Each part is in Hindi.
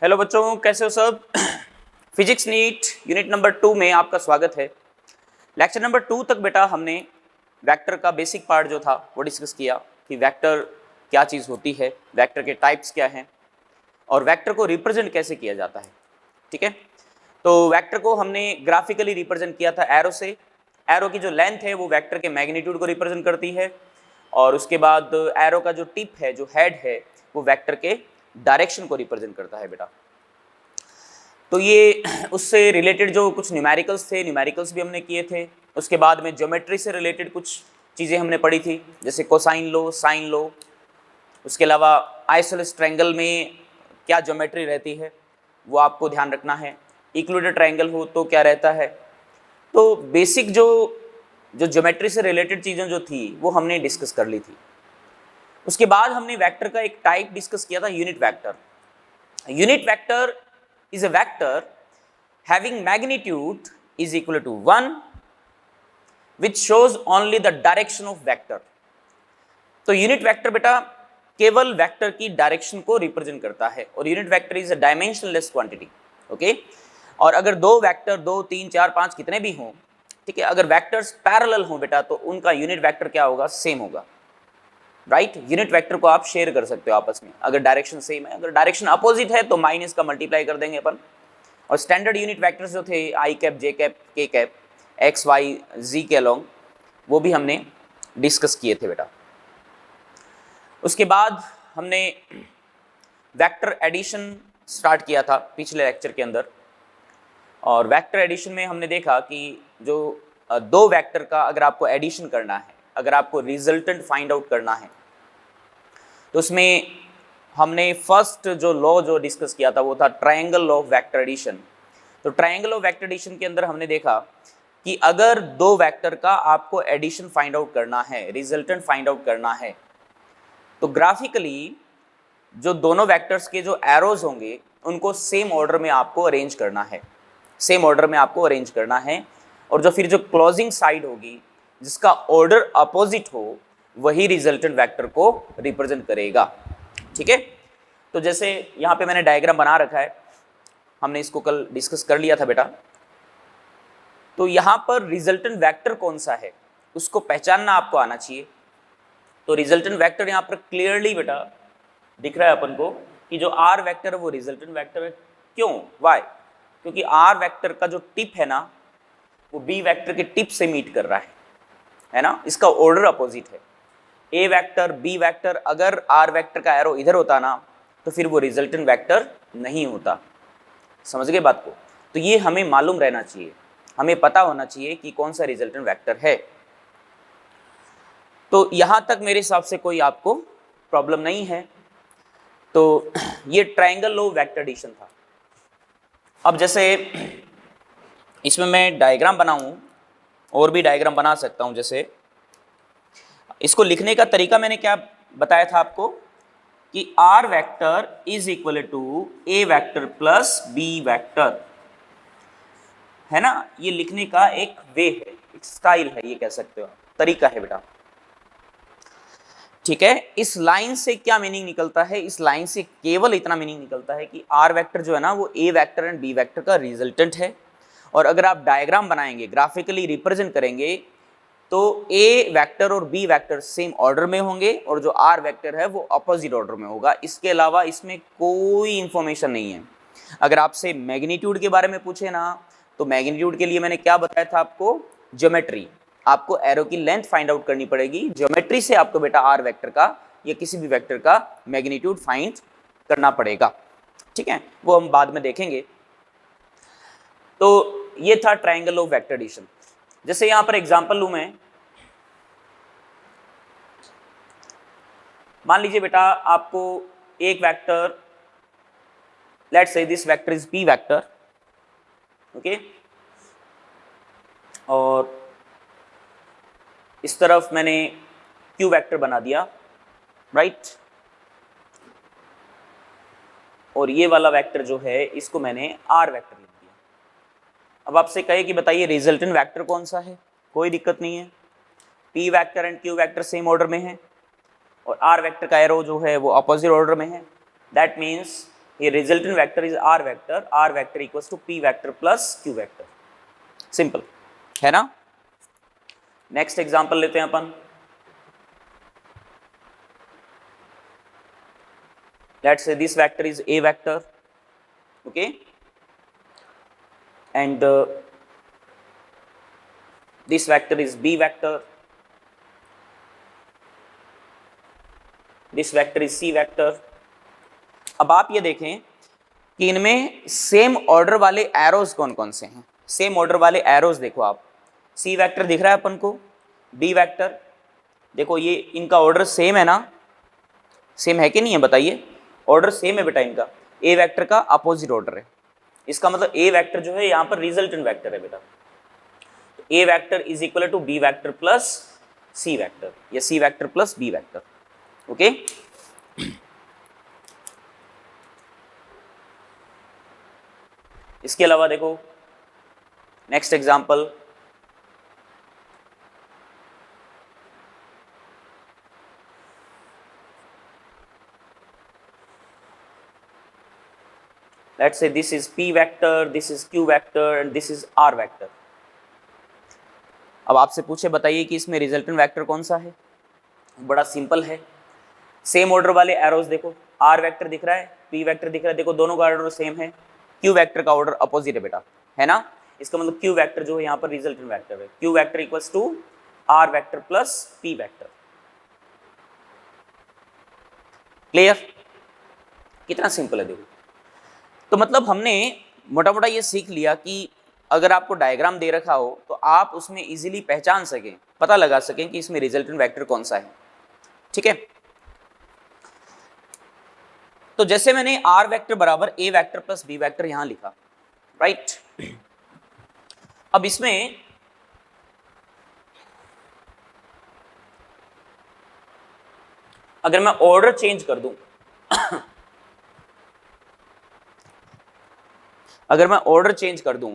हेलो बच्चों, कैसे हो सब। फिजिक्स नीट यूनिट नंबर 2 में आपका स्वागत है। लेक्चर नंबर 2 तक बेटा हमने वेक्टर का बेसिक पार्ट जो था वो डिस्कस किया कि वेक्टर क्या चीज़ होती है, वेक्टर के टाइप्स क्या हैं और वेक्टर को रिप्रेजेंट कैसे किया जाता है। ठीक है, तो वेक्टर को हमने ग्राफिकली रिप्रेजेंट किया था एरो से। एरो की जो लेंथ है वो वेक्टर के मैग्नीट्यूड को रिप्रेजेंट करती है और उसके बाद एरो का जो टिप है, जो हेड है, वो वेक्टर के डायरेक्शन को रिप्रेजेंट करता है बेटा। तो ये उससे रिलेटेड जो कुछ न्यूमेरिकल्स थे, न्यूमेरिकल्स भी हमने किए थे। उसके बाद में ज्योमेट्री से रिलेटेड कुछ चीज़ें हमने पढ़ी थी, जैसे कोसाइन लो, साइन लो। उसके अलावा आइसोसेलेस ट्रायंगल में क्या ज्योमेट्री रहती है वो आपको ध्यान रखना है। इक्विलेटरल ट्रायंगल हो तो क्या रहता है। तो बेसिक जो ज्योमेट्री से रिलेटेड चीज़ें जो थी वो हमने डिस्कस कर ली थी। उसके बाद हमने वेक्टर का एक टाइप डिस्कस किया था, unit vector. Unit vector is a vector having magnitude is equal to 1 which shows only the direction of vector। तो यूनिट वेक्टर बेटा केवल वेक्टर की डायरेक्शन को रिप्रेजेंट करता है और unit vector is a dimensionless quantity. Okay, और अगर दो वेक्टर 2 3 4 5 कितने भी हों, ठीक है, अगर वेक्टर्स पैरेलल हों बेटा तो उनका यूनिट वेक्टर क्या होगा, सेम होगा। राइट, यूनिट वेक्टर को आप शेयर कर सकते हो आपस में अगर डायरेक्शन सेम है। अगर डायरेक्शन अपोजिट है तो माइनस का मल्टीप्लाई कर देंगे अपन। और स्टैंडर्ड यूनिट वेक्टर्स जो थे आई कैप, जे कैप, के कैप, एक्स वाई जी के अलोंग, वो भी हमने डिस्कस किए थे बेटा। उसके बाद हमने वेक्टर एडिशन स्टार्ट किया था पिछले लेक्चर के अंदर। और वेक्टर एडिशन में हमने देखा कि जो दो वेक्टर का अगर आपको एडिशन करना है, अगर आपको रिजल्टेंट फाइंड आउट करना है, तो उसमें हमने फर्स्ट जो लॉ जो डिस्कस किया था वो था triangle law of vector addition. तो ट्रायंगल ऑफ वेक्टर एडिशन के अंदर हमने देखा कि अगर दो वेक्टर का आपको एडिशन फाइंड आउट करना है, रिजल्टेंट फाइंड आउट करना है, तो ग्राफिकली जो दोनों वेक्टर्स के जो एरोज होंगे उनको सेम ऑर्डर में आपको अरेंज करना है, सेम ऑर्डर में आपको अरेंज करना है। और जो फिर जो क्लोजिंग साइड होगी जिसका ऑर्डर अपोजिट हो वही रिजल्टेंट वेक्टर को रिप्रेजेंट करेगा। ठीक है, तो जैसे यहाँ पे मैंने डायग्राम बना रखा है, हमने इसको कल डिस्कस कर लिया था बेटा। तो यहाँ पर रिजल्टेंट वेक्टर कौन सा है उसको पहचानना आपको आना चाहिए। तो रिजल्टेंट वेक्टर यहाँ पर क्लियरली बेटा दिख रहा है अपन को कि जो आर वेक्टर है वो रिजल्टेंट वेक्टर है। क्यों, वाई? क्योंकि आर वेक्टर का जो टिप है ना वो बी वेक्टर के टिप से मीट कर रहा है ना, इसका ऑर्डर अपोजिट है। ए वेक्टर, बी वेक्टर, अगर आर वेक्टर का एरो इधर होता ना तो फिर वो रिजल्टेंट वेक्टर नहीं होता। समझ गए बात को? तो ये हमें मालूम रहना चाहिए, हमें पता होना चाहिए कि कौन सा रिजल्टेंट वेक्टर है। तो यहां तक मेरे हिसाब से कोई आपको प्रॉब्लम नहीं है। तो ये ट्रायंगल लॉ वेक्टर एडिशन था। अब जैसे इसमें मैं डायग्राम बनाऊं, और भी डायग्राम बना सकता हूं। जैसे इसको लिखने का तरीका मैंने क्या बताया था आपको कि R vector is equal to A vector plus B vector, है ना। ये लिखने का एक वे है, एक स्टाइल है, ये कह सकते हो, तरीका है बेटा। ठीक है, इस लाइन से क्या मीनिंग निकलता है, इस लाइन से केवल इतना मीनिंग निकलता है कि आर वेक्टर जो है ना वो A vector and B vector का रिजल्टेंट है। और अगर आप डायग्राम बनाएंगे, ग्राफिकली रिप्रेजेंट करेंगे, तो ए वेक्टर और बी वेक्टर सेम ऑर्डर में होंगे और जो आर वेक्टर है वो अपोजिट ऑर्डर में होगा। इसके अलावा इसमें कोई इंफॉर्मेशन नहीं है। अगर आपसे मैग्नीट्यूड के बारे में पूछे ना तो मैग्नीट्यूड के लिए मैंने क्या बताया था आपको, ज्योमेट्री। आपको एरो की लेंथ फाइंड आउट करनी पड़ेगी, ज्योमेट्री से आपको बेटा आर वेक्टर का या किसी भी वेक्टर का मैग्नीट्यूड फाइंड करना पड़ेगा। ठीक है, वो हम बाद में देखेंगे। तो ये था ट्रायंगल ऑफ वेक्टर एडिशन। जैसे यहां पर एग्जांपल लूं मैं, मान लीजिए बेटा आपको एक vector, let's say this vector is P vector, okay, और इस तरफ मैंने क्यू वेक्टर बना दिया, राइट। और ये वाला वेक्टर जो है इसको मैंने आर वेक्टर लिख दिया। अब आपसे कहे कि बताइए रिजल्टेंट वेक्टर कौन सा है, कोई दिक्कत नहीं है, P vector and Q vector same order में है और आर वेक्टर का एरो जो है वो अपोजिट ऑर्डर में है। दैट मीन्स ये resultant vector is R vector equals to P vector plus Q vector, simple है ना। नेक्स्ट एग्जांपल लेते हैं अपन, let's say this vector is a vector, okay, and this vector is b vector, this vector is c vector। अब आप ये देखें कि इनमें सेम ऑर्डर वाले एरोज कौन कौन से हैं। सेम ऑर्डर वाले एरोज देखो आप, सी वेक्टर दिख रहा है अपन को, बी वेक्टर देखो, ये इनका ऑर्डर सेम है ना, सेम है कि नहीं है बताइए, ऑर्डर सेम है बेटा इनका। ए वेक्टर का अपोजिट ऑर्डर है, इसका मतलब ए वेक्टर जो है यहाँ पर रिजल्टेंट वेक्टर है बेटा। तो A vector is equal to B vector plus C vector, या C vector plus B vector, okay. इसके अलावा देखो next example, let's say this is p vector, this is q vector and this is r vector। अब आपसे पूछे बताइए कि इसमें रिजल्टेंट वेक्टर कौन सा है, बड़ा सिंपल है, सेम ऑर्डर वाले एरोज देखो, r वेक्टर दिख रहा है, p वेक्टर दिख रहा है, देखो दोनों का ऑर्डर सेम है, q वेक्टर का ऑर्डर अपोजिट है बेटा, है ना। इसका मतलब q वेक्टर जो है यहाँ पर रिजल्टेंट वेक्टर है, q vector equals to r vector plus p vector. Clear, कितना सिंपल है देखो। तो मतलब हमने मोटा मोटा ये सीख लिया कि अगर आपको डायग्राम दे रखा हो तो आप उसमें इजीली पहचान सकें, पता लगा सकें कि इसमें रिजल्टेंट वेक्टर कौन सा है, ठीक है। तो जैसे मैंने आर वेक्टर बराबर ए वेक्टर प्लस बी वेक्टर यहां लिखा, राइट। अब इसमें अगर मैं ऑर्डर चेंज कर दूं अगर मैं ऑर्डर चेंज कर दूं,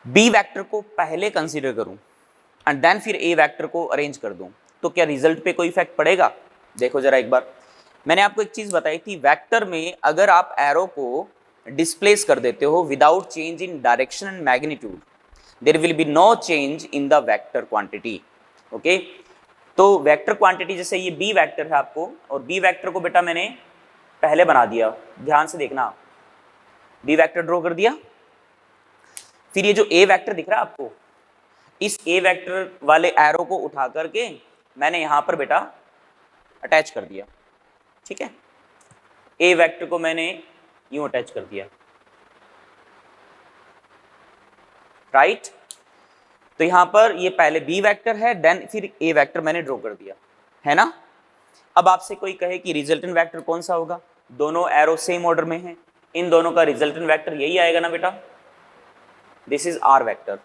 बी वेक्टर को पहले कंसीडर करूं एंड देन फिर ए वेक्टर को अरेंज कर दूं, तो क्या रिजल्ट पे कोई इफेक्ट पड़ेगा? देखो जरा एक बार, मैंने आपको एक चीज बताई थी, वेक्टर में अगर आप एरो को डिस्प्लेस कर देते हो without change in direction and magnitude, there will be no change in the vector quantity, okay. तो वेक्टर क्वांटिटी जैसे ये बी वेक्टर है आपको, और बी वेक्टर को बेटा मैंने पहले बना दिया, ध्यान से देखना, बी वेक्टर ड्रॉ कर दिया, फिर ये जो ए वेक्टर दिख रहा है आपको, इस ए वेक्टर वाले एरो को उठा करके मैंने यहां पर बेटा अटैच कर दिया, ठीक है। ए वेक्टर को मैंने यूं अटैच कर दिया, राइट। तो यहां पर ये पहले बी वेक्टर है, देन फिर ए वेक्टर मैंने ड्रॉ कर दिया, है ना। अब आपसे कोई कहे कि रिजल्टेंट वेक्टर कौन सा होगा, दोनों एरो सेम ऑर्डर में है, इन दोनों का रिजल्टेंट वेक्टर यही आएगा ना बेटा, दिस इज आर वेक्टर।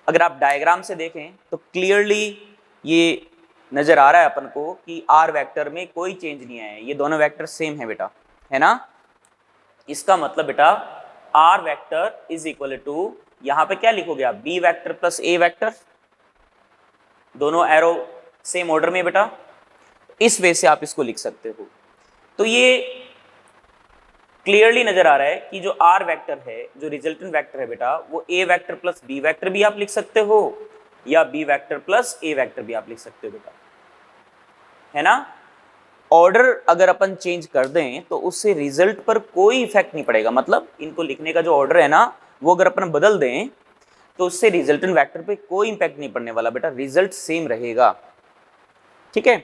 अगर आप डायग्राम से देखें तो क्लियरली ये नजर आ रहा है अपन को कि आर वेक्टर में कोई चेंज नहीं आया है, ये दोनों वेक्टर सेम है बेटा, है ना। इसका मतलब बेटा R vector is equal to, यहां पे क्या लिखोगे आप, B vector plus A vector, दोनों एरो सेम ऑर्डर में बेटा, इस वे से आप इसको लिख सकते हो। तो ये क्लियरली नजर आ रहा है कि जो आर वेक्टर है, जो रिजल्टेंट वेक्टर है बेटा, वो A vector plus B vector भी आप लिख सकते हो, या B vector plus A vector भी आप लिख सकते हो बेटा, है ना। ऑर्डर अगर अपन चेंज कर दें तो उससे रिजल्ट पर कोई इफेक्ट नहीं पड़ेगा, मतलब इनको लिखने का जो ऑर्डर है ना, वो अगर अपन बदल दें तो उससे रिजल्टेंट वेक्टर पे कोई इंपैक्ट नहीं पड़ने वाला बेटा, रिजल्ट सेम रहेगा, ठीक है।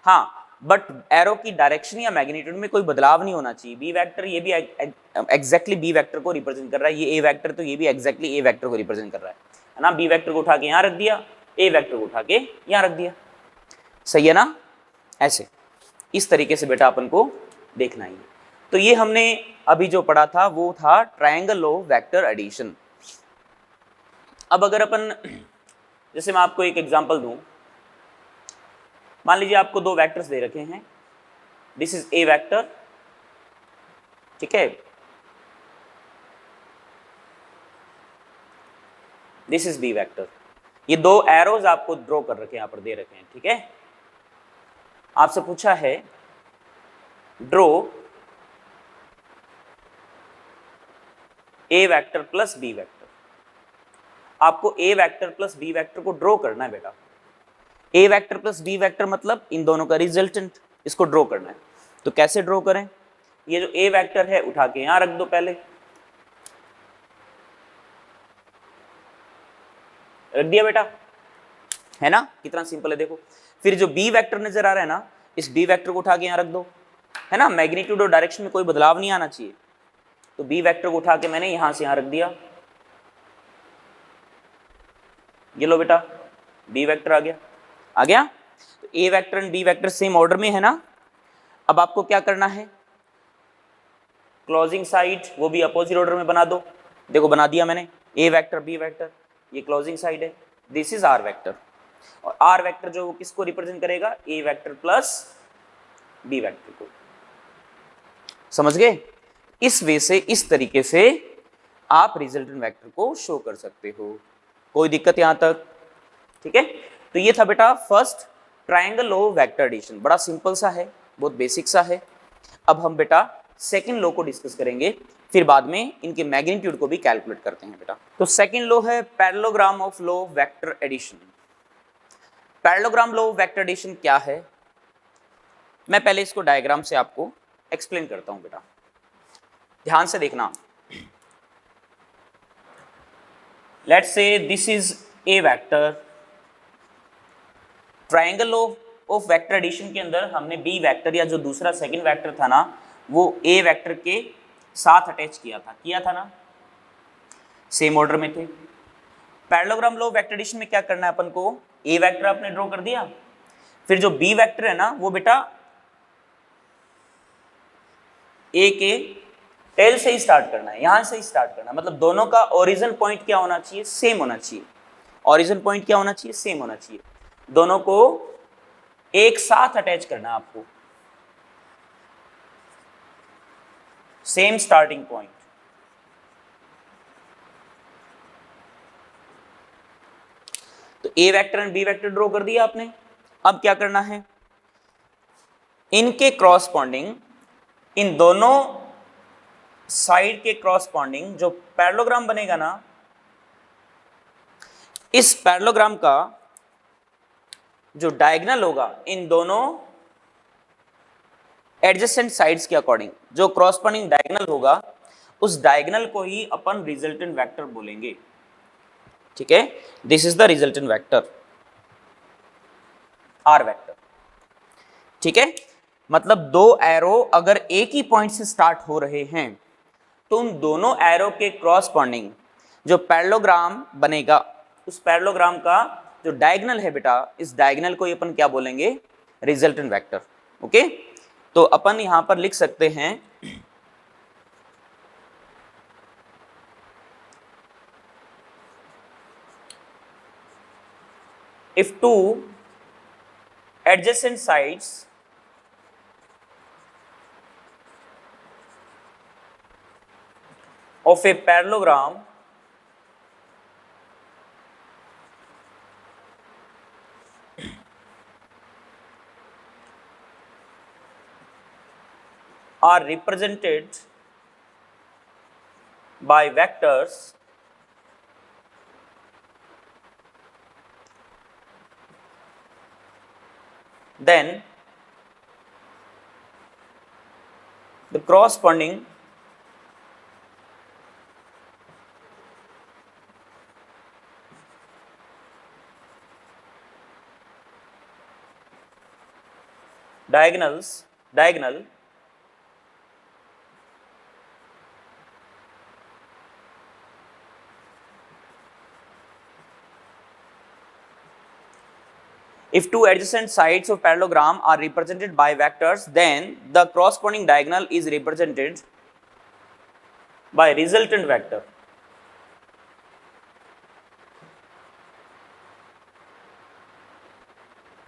हाँ, बट एरो की डायरेक्शन या मैग्नीट्यूड में कोई बदलाव नहीं होना चाहिए। बी वेक्टर ये भी एग्जैक्टली बी वेक्टर को रिप्रेजेंट कर रहा है, ये ए वेक्टर तो ये भी एग्जैक्टली ए वेक्टर को रिप्रेजेंट कर रहा है ना। बी वेक्टर को उठा के यहाँ रख दिया, ए वेक्टर को उठा के यहाँ रख दिया, सही है ना। ऐसे इस तरीके से बेटा अपन को देखना ही। तो ये हमने अभी जो पढ़ा था वो था ट्रायंगल ऑफ वेक्टर एडिशन। अब अगर अपन, जैसे मैं आपको एक एग्जांपल दूं, मान लीजिए आपको दो वेक्टर्स दे रखे हैं, दिस इज ए वेक्टर, ठीक है, दिस इज बी वेक्टर। ये दो एरोज आपको ड्रॉ कर रखे हैं, यहाँ पर दे रखे हैं, ठीक है। आपसे पूछा है draw a vector plus B vector. आपको A vector plus B vector को ड्रॉ करना है बेटा। ए वेक्टर प्लस बी वेक्टर मतलब इन दोनों का रिजल्टेंट, इसको ड्रॉ करना है। तो कैसे ड्रॉ करें? ये जो ए वेक्टर है उठा के यहां रख दो पहले, रख दिया बेटा, है ना? कितना सिंपल है देखो। फिर जो बी वेक्टर नजर आ रहा है ना, इस बी वेक्टर को उठा के यहां रख दो, है ना? मैग्नीट्यूड और डायरेक्शन में कोई बदलाव नहीं आना चाहिए। तो बी वेक्टर को उठा के मैंने यहां से यहां रख दिया, ये लो बेटा बी वेक्टर आ गया, आ गया। तो A vector and B vector same order में है ना। अब आपको क्या करना है, क्लोजिंग साइड वो भी अपोजिट ऑर्डर में बना दो। देखो बना दिया मैंने, ए वेक्टर बी वेक्टर, ये क्लोजिंग साइड है, दिस इज आर वेक्टर। और आर वेक्टर जो वो किसको रिप्रेजेंट करेगा, ए वेक्टर प्लस बी वेक्टर को। समझ गए? इस वे से, इस तरीके से आप रिजल्टेंट वेक्टर को शो कर सकते हो। कोई दिक्कत यहां तक? ठीक है। तो ये था बेटा first triangle law of vector addition, बड़ा सिंपल सा है, बहुत बेसिक सा है। अब हम बेटा सेकंड लॉ को डिस्कस करेंगे, फिर बाद में इनके मैग्नीट्यूड को भी कैलकुलेट करते हैं बेटा। तो सेकंड लॉ है parallelogram of law of vector addition. Parallelogram law of vector addition क्या है, मैं पहले इसको डायग्राम से आपको एक्सप्लेन करता हूं बेटा, ध्यान से देखना। Let's say this is A vector, triangle law of vector addition के अंदर हमने बी वेक्टर या जो दूसरा सेकंड वेक्टर था ना, वो ए वेक्टर के साथ अटैच किया था ना, सेम ऑर्डर में थे। Parallelogram law of vector addition में क्या करना है अपन को, ए वेक्टर आपने ड्रॉ कर दिया, फिर जो बी वेक्टर है ना वो बेटा ए के टेल से ही स्टार्ट करना है, यहां से ही स्टार्ट करना है। मतलब दोनों का ओरिजिन पॉइंट क्या होना चाहिए, सेम होना चाहिए। ओरिजिन पॉइंट क्या होना चाहिए, सेम होना चाहिए। दोनों को एक साथ अटैच करना है आपको, सेम स्टार्टिंग पॉइंट। तो A vector and B vector draw कर दिया आपने। अब क्या करना है, इनके क्रॉसपॉन्डिंग, इन दोनों साइड के क्रॉसपॉन्डिंग जो पैरेललोग्राम बनेगा ना, इस पैरेललोग्राम का जो डायगोनल होगा इन दोनों एडजेसेंट साइड्स के अकॉर्डिंग, जो क्रॉसपॉन्डिंग डायगोनल होगा उस डायगोनल को ही अपन रिजल्टेंट वेक्टर बोलेंगे। ठीक है, this is the resultant vector, R vector. ठीक है, मतलब दो एरो अगर एक ही पॉइंट से स्टार्ट हो रहे हैं तो उन दोनों एरो के क्रॉसपॉन्डिंग जो पैरेललोग्राम बनेगा, उस पैरेललोग्राम का जो डायगोनल है बेटा, इस डायगोनल को ही अपन क्या बोलेंगे, रिजल्टेंट वेक्टर। ओके, तो अपन यहां पर लिख सकते हैं if two adjacent sides of a parallelogram are represented by vectors, then the corresponding diagonal if two adjacent sides of parallelogram are represented by vectors, then the corresponding diagonal is represented by resultant vector.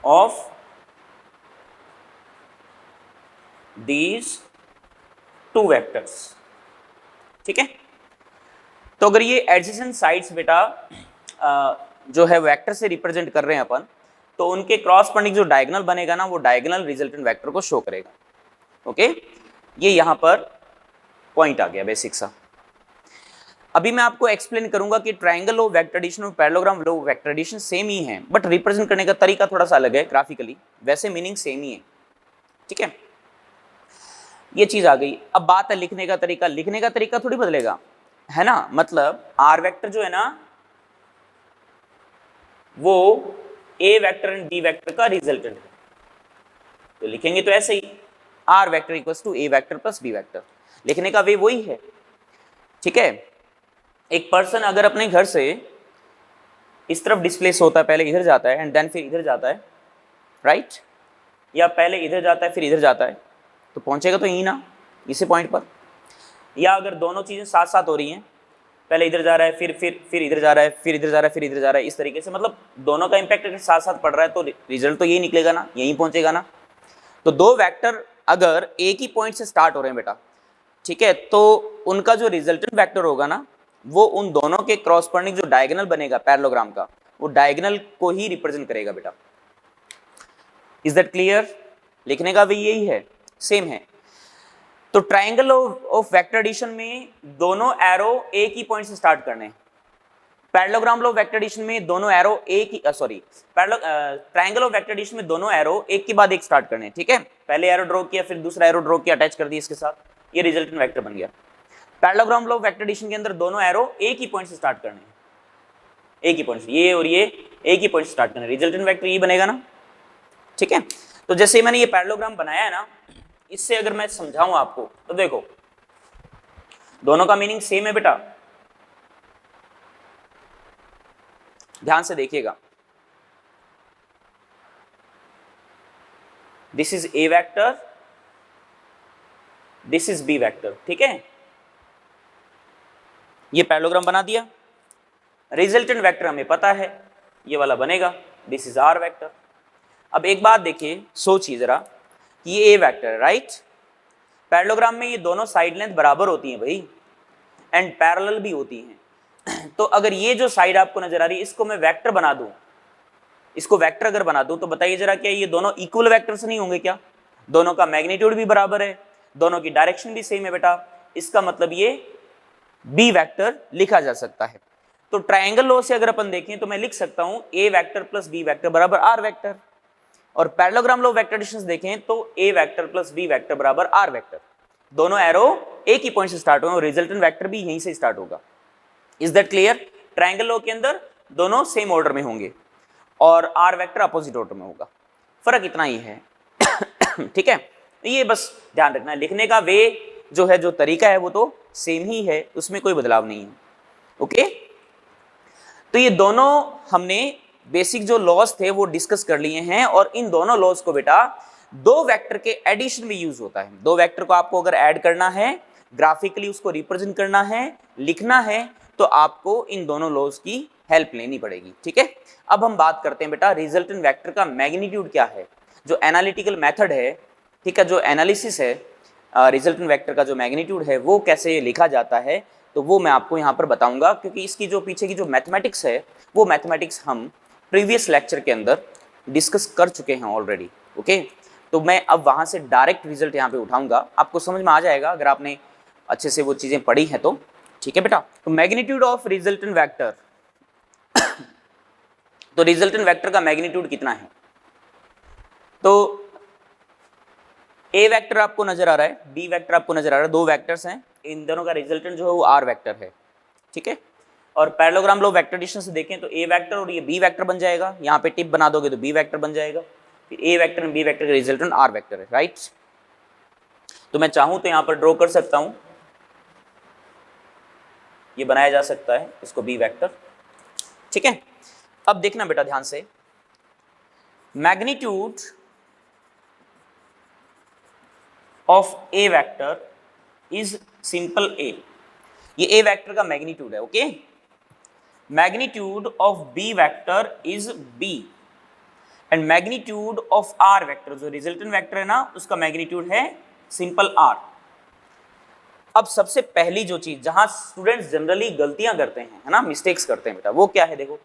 Of these two vectors. ठीक है, तो अगर ये एडजेसेंट साइड्स बेटा जो है वेक्टर से रिप्रेजेंट कर रहे हैं अपन, तो उनके क्रॉसपॉन्डिंग जो डायगोनल बनेगा ना, वो डायगोनल रिजल्टेंट वेक्टर को शो करेगा। ओके, ये यहां पर पॉइंट आ गया बेसिक सा। अभी मैं आपको एक्सप्लेन करूंगा कि ट्रायंगल ऑफ वेक्टर एडिशन और parallelogram of vector addition same ही है, बट रिप्रेजेंट करने का तरीका थोड़ा सा अलग है ग्राफिकली, वैसे मीनिंग सेम ही है, ठीक है। ये चीज आ गई। अब बात है लिखने का तरीका, लिखने का तरीका थोड़ी बदलेगा, है ना। मतलब आर वेक्टर जो है ना वो A vector and B vector का रिजल्टेंट है, तो लिखेंगे तो ऐसे ही R vector equals to A vector plus B vector, लिखने का वे वही है, ठीक है। एक पर्सन अगर अपने घर से इस तरफ डिस्प्लेस होता है, पहले इधर जाता है एंड देन फिर इधर जाता है, राइट, या पहले इधर जाता है फिर इधर जाता है, तो पहुंचेगा तो यही ना, इसी पॉइंट पर। या अगर दोनों चीजें साथ साथ हो रही हैं, पहले इधर जा रहा है फिर इधर जा रहा है, फिर इधर जा रहा है फिर इधर जा रहा है, इस तरीके से, मतलब दोनों का इंपैक्ट अगर साथ साथ पड़ रहा है तो रिजल्ट तो यही निकलेगा ना, यहीं पहुंचेगा ना। तो दो वेक्टर अगर एक ही पॉइंट से स्टार्ट हो रहे हैं बेटा, ठीक है, तो उनका जो रिजल्टेंट वेक्टर होगा ना वो उन दोनों के क्रॉसपोंडिंग जो डायगोनल बनेगा पैरेललोग्राम का, वो डायगोनल को ही रिप्रेजेंट करेगा बेटा। Is that clear? लिखने का भी यही है, सेम है। तो ट्रायंगल ऑफ वेक्टर एडिशन में दोनों एरो एक ही पॉइंट से स्टार्ट करने हैं, पैरेललोग्राम ऑफ वेक्टर एडिशन में दोनों एरो एक ही ट्रायंगल ऑफ वेक्टर एडिशन में दोनों एरो एक के बाद एक स्टार्ट करने हैं, ठीक है। पहले एरो ड्रॉ किया फिर दूसरा एरो ड्रॉ किया, अटैच कर दिया इसके साथ, ये रिजल्टेंट वेक्टर बन गया। पैरेललोग्राम ऑफ वेक्टर एडिशन के अंदर दोनों एरो एक ही पॉइंट से स्टार्ट करने हैं, एक ही पॉइंट से, ये और ये एक ही पॉइंट से स्टार्ट करने, रिजल्टेंट वेक्टर ये बनेगा ना, ठीक है। तो जैसे मैंने ये पैरेललोग्राम बनाया है ना, इससे अगर मैं समझाऊं आपको तो देखो दोनों का मीनिंग सेम है बेटा, ध्यान से देखिएगा। This is A vector, this is B vector, ठीक है। ये पैरेललोग्राम बना दिया, रिजल्टेंट वेक्टर हमें पता है ये वाला बनेगा, दिस इज आर वेक्टर। अब एक बात देखिए, सोचिए जरा, ये ए वेक्टर है, राइट। पैरेललोग्राम में ये दोनों साइड लेंथ बराबर होती हैं भाई, एंड पैरेलल भी होती हैं। तो अगर ये जो साइड आपको नजर आ रही है इसको मैं वेक्टर बना दूं, इसको वेक्टर अगर बना दूं, तो बताइए जरा क्या ये दोनों इक्वल वेक्टर्स नहीं होंगे क्या? दोनों का मैग्नीट्यूड भी बराबर है, दोनों की डायरेक्शन भी सेम है बेटा, इसका मतलब ये बी वेक्टर लिखा जा सकता है। तो ट्रायंगल लॉ से अगर अपन देखें तो मैं लिख सकता हूं ए वेक्टर प्लस बी वेक्टर बराबर आर वेक्टर, और पैरेललोग्राम लॉ वेक्टर एडिशन देखें तो A vector plus B vector बराबर आर वेक्टर। दोनों एरो एक ही पॉइंट से स्टार्ट होंगे और रिजल्टेंट वेक्टर भी यहीं से स्टार्ट होगा। Is that clear? Triangle law के अंदर दोनों सेम ऑर्डर में होंगे और आर वेक्टर अपोजिट ऑर्डर में होगा, फर्क इतना ही है। ठीक है, ये बस ध्यान रखना है, लिखने का वे जो है, जो तरीका है वो तो सेम ही है, उसमें कोई बदलाव नहीं है। ओके, तो ये दोनों हमने बेसिक जो लॉज थे वो डिस्कस कर लिए हैं, और इन दोनों लॉज को बेटा दो वेक्टर के एडिशन में यूज होता है। दो वेक्टर को आपको अगर ऐड करना है, ग्राफिकली उसको रिप्रेजेंट करना है, लिखना है, तो आपको इन दोनों लॉज की हेल्प लेनी पड़ेगी, ठीक है। अब हम बात करते हैं बेटा रिजल्टेंट वेक्टर का मैग्नीट्यूड क्या है, जो एनालिटिकल मेथड है, ठीक है, जो एनालिसिस है रिजल्टेंट वेक्टर का जो मैग्नीट्यूड है वो कैसे लिखा जाता है, तो वो मैं आपको यहाँ पर बताऊंगा, क्योंकि इसकी जो पीछे की जो मैथमेटिक्स है वो मैथमेटिक्स हम प्रीवियस लेक्चर के अंदर डिस्कस कर चुके हैं ऑलरेडी। ओके, तो मैं अब वहाँ से डायरेक्ट रिजल्ट यहाँ पे उठाऊंगा, आपको समझ में आ जाएगा अगर आपने अच्छे से वो चीज़ें पढ़ी हैं तो, ठीक है बेटा। तो मैग्नीट्यूड ऑफ रिजल्टेंट वेक्टर, तो रिजल्टेंट वेक्टर का मैग्नीट्यूड कितना है, तो ए वेक्टर आपको नजर आ रहा है, बी वेक्टर आपको नजर आ रहा है, दो वेक्टर्स हैं, इन दोनों का रिजल्टेंट जो है वो आर वेक्टर है, ठीक है। और पैरेललोग्राम लॉ वेक्टर एडिशन से देखें तो ए वेक्टर और ये बी वेक्टर बन जाएगा, यहाँ पे टिप बना दोगे तो बी वेक्टर बन जाएगा, फिर ए वेक्टर एंड बी वेक्टर का रिजल्टेंट आर वेक्टर है, राइट। तो मैं चाहूं तो यहाँ पर ड्रॉ कर सकता हूं, ये बनाया जा सकता है इसको बी वेक्टर, ठीक है। अब देखना बेटा ध्यान से, magnitude of A vector is simple A, ये ए वेक्टर का मैग्नीट्यूड है, okay. Magnitude of B vector is B, and magnitude of R vector, जो रिजल्टेंट वेक्टर है ना उसका मैग्नीट्यूड है सिंपल आर। अब सबसे पहली जो चीज जहां स्टूडेंट्स जनरली गलतियां करते हैं, है ना, मिस्टेक्स करते हैं बेटा, वो क्या है, देखो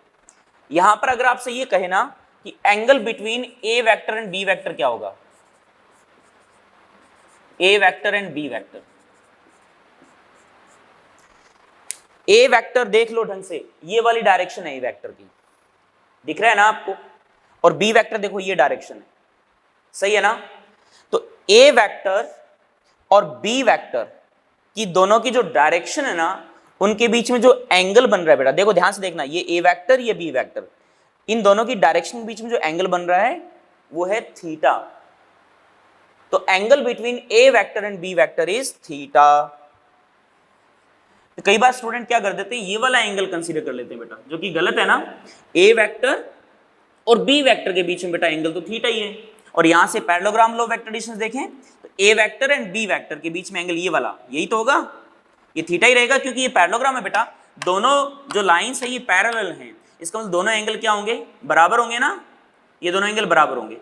यहां पर अगर आपसे ये कहे ना कि angle between A vector and B vector क्या होगा, A vector and B vector, A vector देख लो ढंग से, ये वाली डायरेक्शन है ए वेक्टर की, दिख रहा है ना आपको, और बी वेक्टर देखो ये डायरेक्शन है, सही है ना। तो ए वेक्टर और बी वेक्टर की दोनों की जो डायरेक्शन है ना, उनके बीच में जो एंगल बन रहा है बेटा, देखो ध्यान से देखना, ये ए वेक्टर ये बी वेक्टर, इन दोनों की डायरेक्शन के बीच में जो एंगल बन रहा है वो है थीटा। तो angle between A vector and B vector is theta. तो कई बार स्टूडेंट क्या कर देते हैं, ये वाला एंगल कंसीडर कर लेते हैं बेटा, जो कि गलत है ना। ए वेक्टर और बी वेक्टर के बीच में बेटा एंगल तो थीटा ही है, और यहां से parallelogram law of vector distance देखें तो A vector and B vector के बीच में एंगल ये वाला, यही तो होगा, ये थीटा ही रहेगा, क्योंकि ये पैरेललोग्राम है बेटा, दोनों जो लाइंस है ये पैरेलल हैं, इसका मतलब दोनों एंगल क्या होंगे, बराबर होंगे ना, ये दोनों एंगल बराबर होंगे।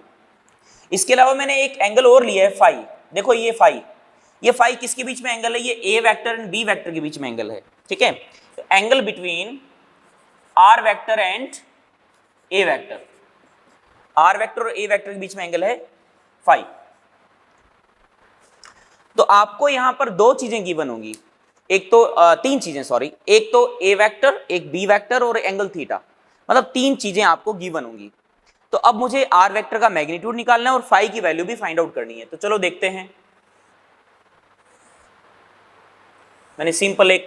इसके अलावा मैंने एक एंगल और लिया है फाई, देखो ये फाई किसके बीच में एंगल है, ये A vector and B vector के बीच में एंगल है, ठीक है। तो angle between R vector and A vector, R vector और ए वेक्टर के बीच में एंगल है फाई। तो आपको यहां पर दो चीजें गिवन होंगी, एक तो तीन चीजें सॉरी, एक तो ए वेक्टर, एक बी वेक्टर और एंगल थीटा, मतलब तीन चीजें आपको गिवन होंगी। तो अब मुझे आर वेक्टर का मैग्नीट्यूड निकालना है और फाई की वैल्यू भी फाइंड आउट करनी है। तो चलो देखते हैं, मैंने सिंपल एक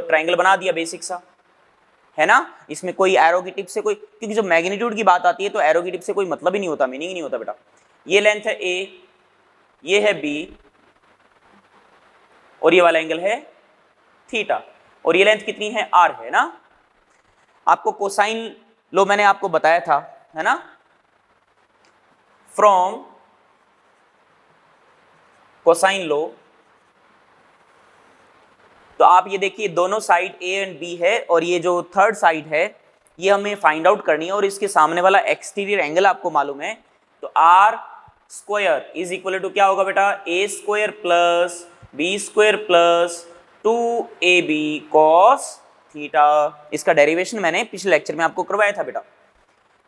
ट्रायंगल बना दिया बेसिक सा, है ना। इसमें कोई एरो की टिप से कोई, क्योंकि जब मैग्नीट्यूड की बात आती है तो एरो की टिप से कोई मतलब ही नहीं होता, मीनिंग ही नहीं होता बेटा। ये लेंथ है ए, ये है बी, और ये वाला एंगल है थीटा, और ये लेंथ कितनी है आर है ना। आपको कोसाइन लो मैंने आपको बताया था, है ना, फ्रॉम कोसाइन लो। तो आप ये देखिए दोनों साइड ए एंड बी है, और ये जो थर्ड साइड है ये हमें फाइंड आउट करनी है, और इसके सामने वाला एक्सटीरियर एंगल आपको मालूम है। तो R square is equal to क्या होगा बेटा, A square plus B square plus 2ab cos theta. इसका डेरिवेशन मैंने पिछले लेक्चर में आपको करवाया था बेटा।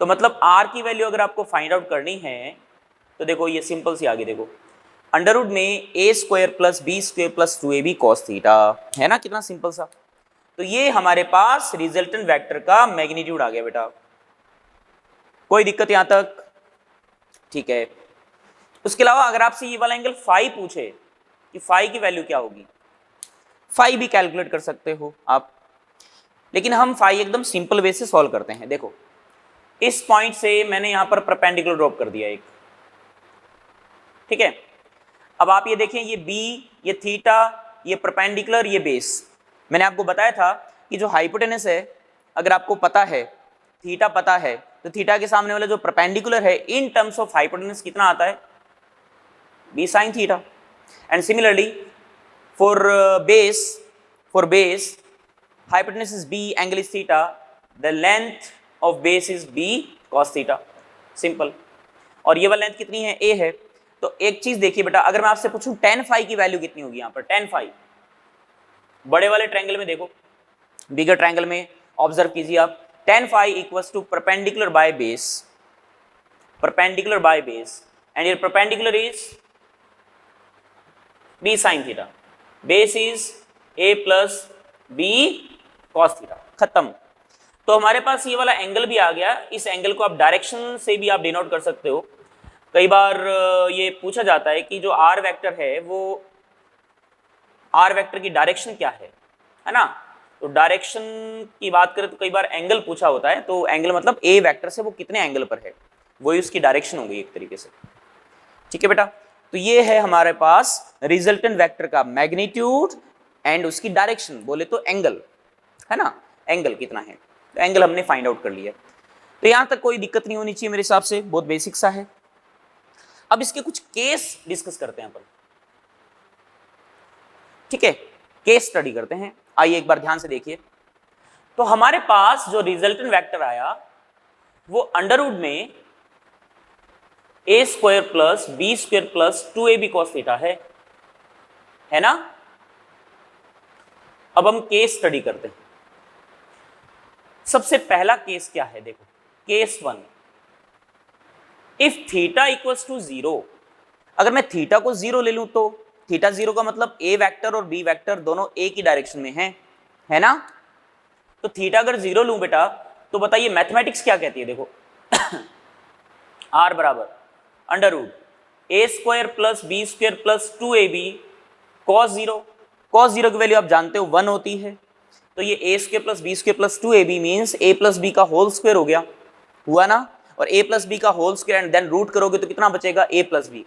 तो मतलब r की वैल्यू अगर आपको फाइंड आउट करनी है तो देखो ये सिंपल सी आगे देखो, अंडर रूट में A square plus B square plus 2ab cos theta, है ना, कितना सिंपल सा। तो ये हमारे पास रिजल्टेंट वेक्टर का मैग्नीट्यूड आ गया बेटा। कोई दिक्कत यहां तक, ठीक है। उसके अलावा अगर आपसे ये वाला एंगल फाई पूछे कि फाई की वैल्यू क्या होगी, फाई भी कैलकुलेट कर सकते हो आप, लेकिन हम फाई एकदम सिंपल वे से सॉल्व करते हैं। देखो इस पॉइंट से मैंने यहां पर परपेंडिकुलर ड्रॉप कर दिया एक, ठीक है। अब आप ये देखें, ये बी, ये थीटा, ये परपेंडिकुलर, ये बेस। मैंने आपको बताया था कि जो हाइपोटेनस है, अगर आपको पता है, थीटा पता है, तो थीटा के सामने वाला जो परपेंडिकुलर है इन टर्म्स ऑफ हाइपोटेनस कितना आता है, B sine theta. And similarly for base hypotenuse is b, angle is theta, the length of base is b cos theta, simple. और ये वाला लेंथ कितनी है, a है। तो एक चीज देखिए बेटा, अगर मैं आपसे पूछूं tan phi की वैल्यू कितनी होगी, यहां पर tan phi बड़े वाले ट्रायंगल में देखो, बिगर ट्रायंगल में ऑब्जर्व कीजिए आप, tan phi equals to perpendicular by base, perpendicular by base, and your perpendicular is b sin theta, base is a plus b cos theta, खत्म। तो हमारे पास ये वाला एंगल भी आ गया। इस एंगल को आप डायरेक्शन से भी आप डिनोट कर सकते हो। कई बार ये पूछा जाता है कि जो आर वेक्टर है वो आर वेक्टर की डायरेक्शन क्या है ना। तो डायरेक्शन की बात करें तो कई बार एंगल पूछा होता है, तो एंगल मतलब ए वेक्टर से वो कितने एंगल पर है, वही उसकी डायरेक्शन होगी एक तरीके से, ठीक है बेटा। तो ये है हमारे पास रिजल्टेंट वेक्टर का मैग्नीट्यूड एंड उसकी डायरेक्शन, बोले तो एंगल, है ना, एंगल कितना है, तो एंगल हमने फाइंड आउट कर लिया। तो यहां तक कोई दिक्कत नहीं होनी चाहिए मेरे हिसाब से, बहुत बेसिक सा है। अब इसके कुछ केस डिस्कस करते हैं अपन, ठीक है, केस स्टडी करते हैं। आइए एक बार ध्यान से देखिए। तो हमारे पास जो रिजल्टेंट वेक्टर आया वो अंडर रूट में A square plus B square plus 2ab cos theta है ना। अब हम केस स्टडी करते हैं। सबसे पहला केस क्या है, देखो case 1, if theta equals to 0, अगर मैं थीटा को 0 ले लूं तो थीटा 0 का मतलब ए वेक्टर और बी वेक्टर दोनों ए की डायरेक्शन में है ना। तो थीटा अगर 0 लूं बेटा तो बताइए मैथमेटिक्स क्या कहती है, देखो r बराबर अंडर रूट ए square plus B square plus 2ab cos 0, cos 0 की वैल्यू आप जानते हो 1 होती है, तो ये A square plus B square plus 2ab means a plus B का होल स्क्वायर हो गया, हुआ ना, और a प्लस बी का whole square and then root करोगे तो कितना बचेगा a प्लस बी,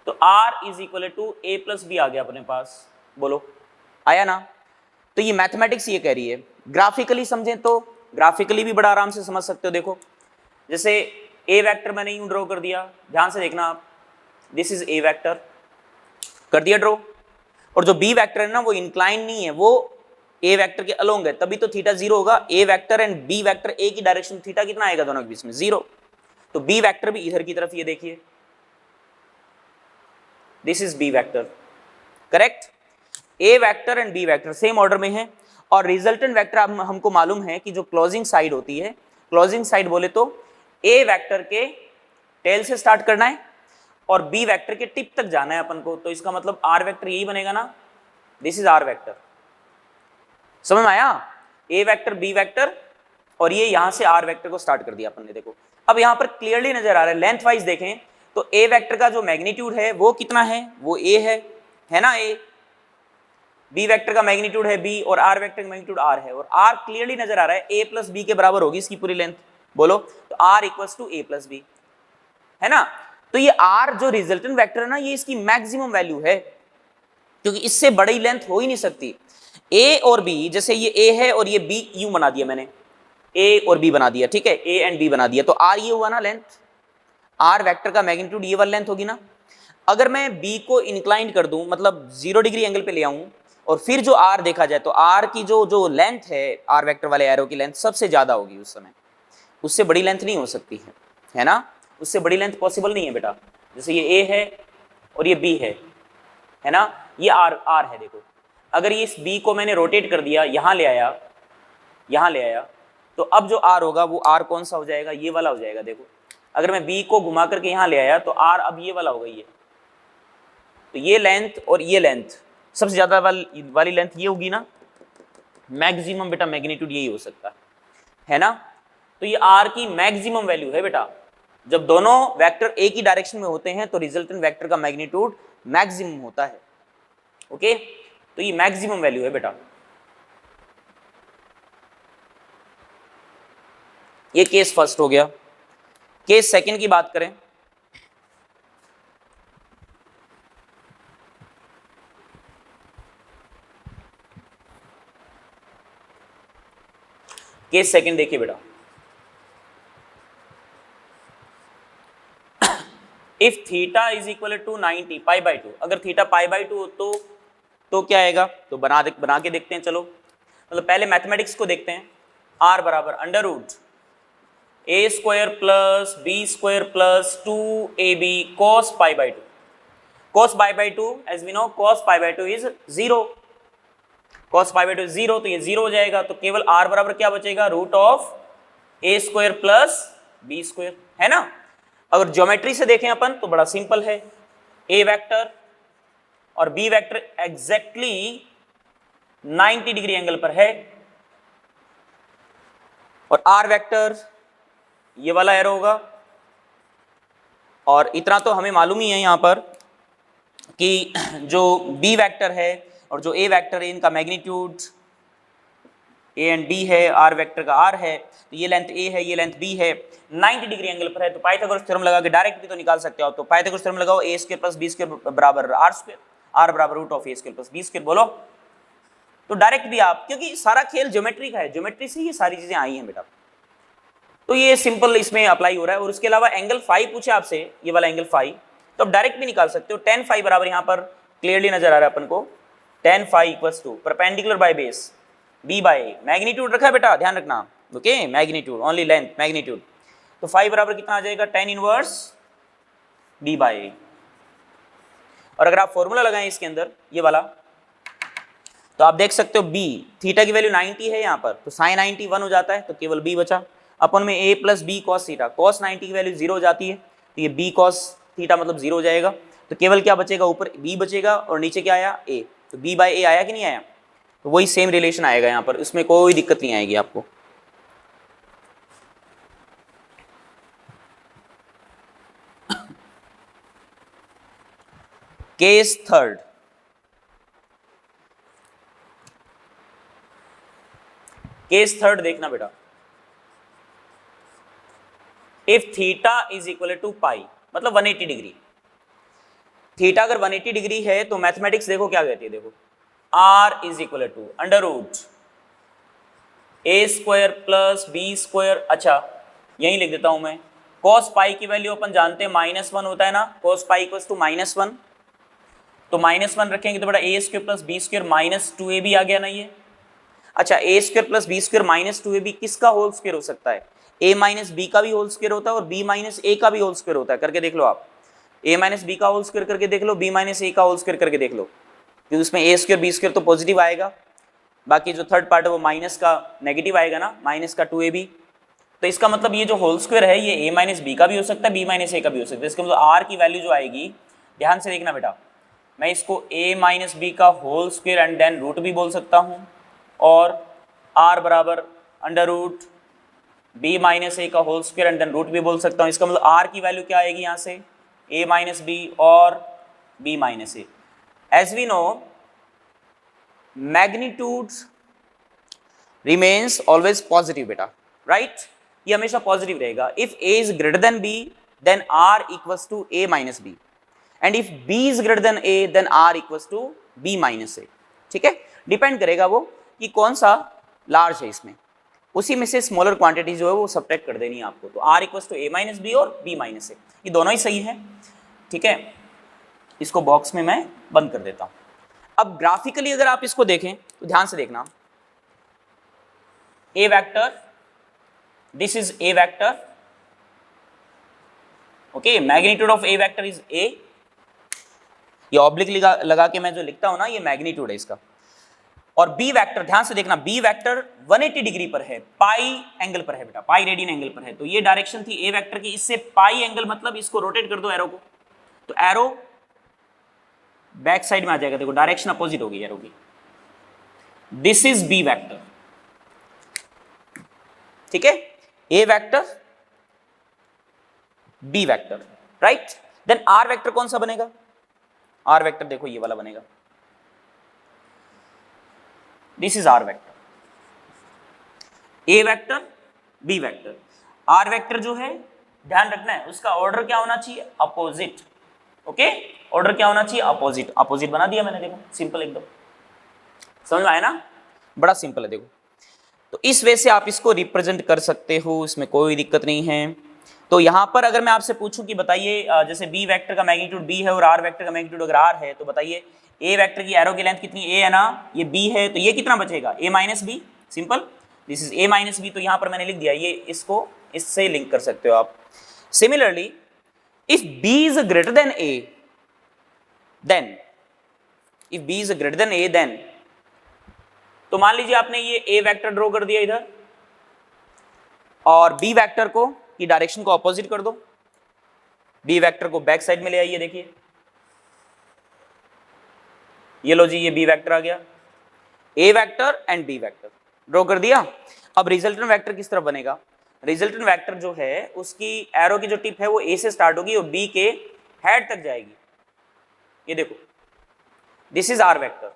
तो r is equal to a plus B आ गया अपने पास, बोलो आया ना। तो ये मैथमेटिक्स ये कह रही है। ग्राफिकली समझें तो ग्राफिकली भी बड़ा आराम से समझ सकते हो, देखो जैसे ए वेक्टर मैंने यूं ड्रॉ कर दिया, ध्यान से देखना आप, दिस इज ए वेक्टर, कर दिया ड्रॉ, और जो बी वेक्टर है ना वो इंक्लाइन नहीं है, वो ए वेक्टर के अलोंग है, तभी तो थीटा 0 होगा। A vector and B vector A की डायरेक्शन, थीटा कितना आएगा दोनों के बीच में 0, तो बी वेक्टर भी इधर की तरफ, ये देखिए this is B vector, correct. A vector and B vector same order में है, और रिजल्टेंट वेक्टर हमको मालूम है कि जो क्लोजिंग साइड होती है, क्लोजिंग साइड बोले तो ए वेक्टर के टेल से स्टार्ट करना है और बी वेक्टर के टिप तक जाना है अपन को, तो इसका मतलब आर वेक्टर यही बनेगा ना, दिस इज आर वेक्टर, समझ में आया। ए वेक्टर बी वेक्टर और ये यहां से आर वेक्टर को स्टार्ट कर दिया अपन ने, देखो अब यहां पर क्लियरली नजर आ रहा है, लेंथ वाइज देखें तो ए वेक्टर का जो मैग्नीट्यूड है वो कितना है, वो ए है ना ए, बी वेक्टर का मैग्नीट्यूड है बी, और आर वेक्टर का मैग्नीट्यूड आर है, और आर क्लियरली नजर आ रहा है ए प्लस बी के बराबर होगी इसकी पूरी लेंथ, बोलो तो R equals to A plus B, है ना। तो ये आर जो रिजल्टेंट वेक्टर है ना, ये इसकी मैक्सिमम वैल्यू है, क्योंकि इससे बड़ी लेंथ हो ही नहीं सकती। ए और बी, जैसे ये ए है और ये बी यूं बना दिया मैंने, ए और बी बना दिया, ठीक है, ए एंड बी बना दिया, तो आर ये हुआ ना लेंथ, आर वेक्टर का मैग्नीट्यूड ये वाली लेंथ होगी ना। अगर मैं बी को इंक्लाइन कर दूं, मतलब 0 डिग्री एंगल पे ले आऊं, और फिर जो आर देखा जाए तो आर की जो लेंथ है, आर वेक्टर वाले एरो की लेंथ सबसे ज्यादा होगी उस समय, उससे बड़ी लेंथ नहीं हो सकती है ना, उससे बड़ी लेंथ पॉसिबल नहीं है बेटा। जैसे ये ए है और ये बी है ना, ये आर है, देखो अगर ये इस बी को मैंने रोटेट कर दिया, यहाँ ले आया, तो अब जो आर होगा वो आर कौन सा हो जाएगा, ये वाला हो जाएगा, देखो अगर मैं बी को घुमा करके यहाँ ले आया तो आर अब ये वाला होगा, ये तो ये लेंथ और ये लेंथ सबसे ज्यादा वाली लेंथ ये होगी ना, मैक्सिमम बेटा मैग्नीट्यूड यही हो सकता है ना। तो ये आर की मैक्सिमम वैल्यू है बेटा, जब दोनों वेक्टर एक ही डायरेक्शन में होते हैं तो रिजल्टेंट वेक्टर का मैग्नीट्यूड मैक्सिमम होता है, ओके, तो ये मैक्सिमम वैल्यू है बेटा। ये केस फर्स्ट हो गया। केस सेकंड की बात करें, केस सेकंड देखिए बेटा, if theta is equal to 90 pi by 2, अगर थीटा पाई बाई 2 हो तो क्या आएगा, तो बना के देखते हैं, चलो मतलब पहले मैथमेटिक्स को देखते हैं। आर बराबर under root A square plus B square plus 2ab cos pi by 2, cos pi by 2 as we know cos pi by 2 is 0, cos pi by 2 0, तो ये 0 हो जाएगा, तो केवल r बराबर क्या बचेगा, root of a square plus B square, है ना। अगर ज्योमेट्री से देखें अपन तो बड़ा सिंपल है, ए वेक्टर और b vector exactly 90 degree angle पर है, और आर वेक्टर ये वाला एरो होगा, और इतना तो हमें मालूम ही है यहां पर कि जो बी वेक्टर है और जो ए वेक्टर है इनका मैग्नीट्यूड ए एंड बी है, आर वेक्टर का आर है, तो ये लेंथ ए है, ये लेंथ बी है, 90 डिग्री एंगल पर है, तो पाइथागोरस थ्योरम लगा के डायरेक्ट भी तो निकाल सकते हो। तो पाइथागोरस थ्योरम लगाओ, a square plus B square बराबर आर स्क्वायर, आर बराबर root of a square plus B square, बोलो तो डायरेक्ट भी आप, क्योंकि सारा खेल ज्योमेट्री का है, ज्योमेट्री से ये सारी चीजें आई हैं बेटा, तो ये सिंपल इसमें अप्लाई हो रहा है। और उसके अलावा एंगल फाई पूछे आपसे, ये वाला एंगल फाई, तो आप डायरेक्ट भी निकाल सकते हो, tan फाई बराबर यहाँ पर क्लियरली नजर आ रहा है अपन को, tan phi equals to perpendicular by base b by a, magnitude रखा है बेटा, ध्यान रखना, okay, magnitude only length magnitude, तो फाई बराबर कितना आ जाएगा, tan inverse b by a. और अगर आप फॉर्मूला लगाएं इसके अंदर ये वाला, तो आप देख सकते हो b, थीटा की वैल्यू 90 है यहाँ पर, तो साइन 90 1 हो जाता है, तो केवल b बचा, अपन में a plus b cos theta, cos 90 की वैल्यू 0 हो जाती है, तो ये b कॉस थीटा मतलब 0 हो जाएगा, तो केवल क्या बचेगा, ऊपर b बचेगा और नीचे क्या आया a, तो b बाय ए आया कि नहीं आया, तो वही सेम रिलेशन आएगा यहाँ पर, इसमें कोई दिक्कत नहीं आएगी आपको। केस थर्ड, केस थर्ड देखना बेटा, if theta is equal to pi, मतलब 180 डिग्री, थीटा अगर 180 डिग्री है तो मैथमेटिक्स देखो क्या कहती है, देखो r is equal to under root A square plus B square. अच्छा यही लिख देता हूं मैं, cos पाई की वैल्यू अपन जानते हैं -1 होता है ना, cos पाई इक्वल्स टू -1, तो -1 रखेंगे तो बड़ा A square plus B square -2ab आ गया ना ये। अच्छा A square plus B square -2ab किसका होल स्क्वायर हो सकता है, a माइनस बी का भी होल स्क्वायर होता है और b माइनस ए का भी होल स्क्वायर होता है, करके देख लो आप, a माइनस बी का होल स्क्वायर करके देख लो, b माइनस ए का होल स्क्वायर करके देख लो, क्योंकि उसमें ए स्क्वायर बी स्क्वायर तो पॉजिटिव आएगा, बाकी जो थर्ड पार्ट है वो माइनस का नेगेटिव आएगा ना, माइनस का 2ab। तो इसका मतलब ये जो होल स्क्वायर है ये a माइनस बी का भी हो सकता है, b माइनस ए का भी हो सकता है। इसका मतलब r की वैल्यू जो आएगी, ध्यान से देखना बेटा, मैं इसको a माइनस बी का whole square and then root भी बोल सकता हूँ, और r बराबर under root b minus a का whole square and then root भी बोल सकता हूँ। इसका मतलब r की वैल्यू क्या आएगी यहाँ से, a माइनस बी और b minus A. As we know magnitudes remains always positive बेटा, राइट, ये हमेशा पॉजिटिव रहेगा। If a is greater than b then r equals to a minus B, and if b is greater than a then r equals to b minus A. ठीक है, डिपेंड करेगा वो कि कौन सा लार्ज है, इसमें उसी में से स्मॉलर क्वांटिटी जो है वो सब्ट्रैक्ट कर देनी है आपको। तो r equals to a minus B और b माइनस ए, ये दोनों ही सही है। ठीक है, इसको बॉक्स में मैं बंद कर देता हूं। अब ग्राफिकली अगर आप इसको देखें तो ध्यान से देखना, a vector, this is a vector, okay, magnitude of a vector is a, ये ऑब्लिक लगा के मैं जो लिखता हूं ना, ये मैग्नीट्यूड है इसका। और b वेक्टर, ध्यान से देखना, b वेक्टर 180 डिग्री पर है, पाई एंगल पर है बेटा, पाई रेडियन एंगल पर है। तो ये डायरेक्शन थी a वेक्टर की, इससे पाई एंगल मतलब इसको रोटेट कर दो एरो को, तो एरो बैक साइड में आ जाएगा, देखो डायरेक्शन अपोजिट होगी एरो की। दिस इज b वेक्टर, ठीक है, a vector b vector, right. Then r vector कौन सा बनेगा, r वेक्टर देखो ये वाला बनेगा, this is r vector, a vector b vector. r vector जो है ध्यान रखना है उसका ऑर्डर क्या होना चाहिए, अपोजिट, ओके, ऑर्डर क्या होना चाहिए, अपोजिट। अपोजिट बना दिया मैंने, देखो सिंपल एकदम, समझ में आया ना, बड़ा सिंपल है देखो। तो इस वे से आप इसको रिप्रेजेंट कर सकते हो, इसमें कोई दिक्कत नहीं है। तो यहाँ पर अगर मैं आपसे पूछूं कि बताइए, जैसे b वेक्टर का मैग्नीट्यूड b है और r वेक्टर का मैग्नीट्यूड अगर r है, तो बताइए a वेक्टर की एरो की लेंथ कितनी, a है ना, ये b है, तो ये कितना बचेगा, a minus b, simple, this is a minus b. तो यहाँ पर मैंने लिख दिया, ये इसको इससे लिंक कर सकते हो आप। Similarly if b is greater than a, then if b is greater than a, then तो मान लीजिए आपने ये a वेक्टर ड्रॉ कर दिया इधर, और b वेक्टर को की डायरेक्शन को अपोजिट कर दो, b वेक्टर को बैक साइड में ले आइए, देखिए ये लो जी, ये b वेक्टर आ गया, a vector and b vector draw कर दिया। अब रिजल्टेंट वेक्टर किस तरफ बनेगा, रिजल्टेंट वेक्टर जो है उसकी एरो की जो टिप है वो a से स्टार्ट होगी और b के हेड तक जाएगी, ये देखो, दिस इज r वेक्टर,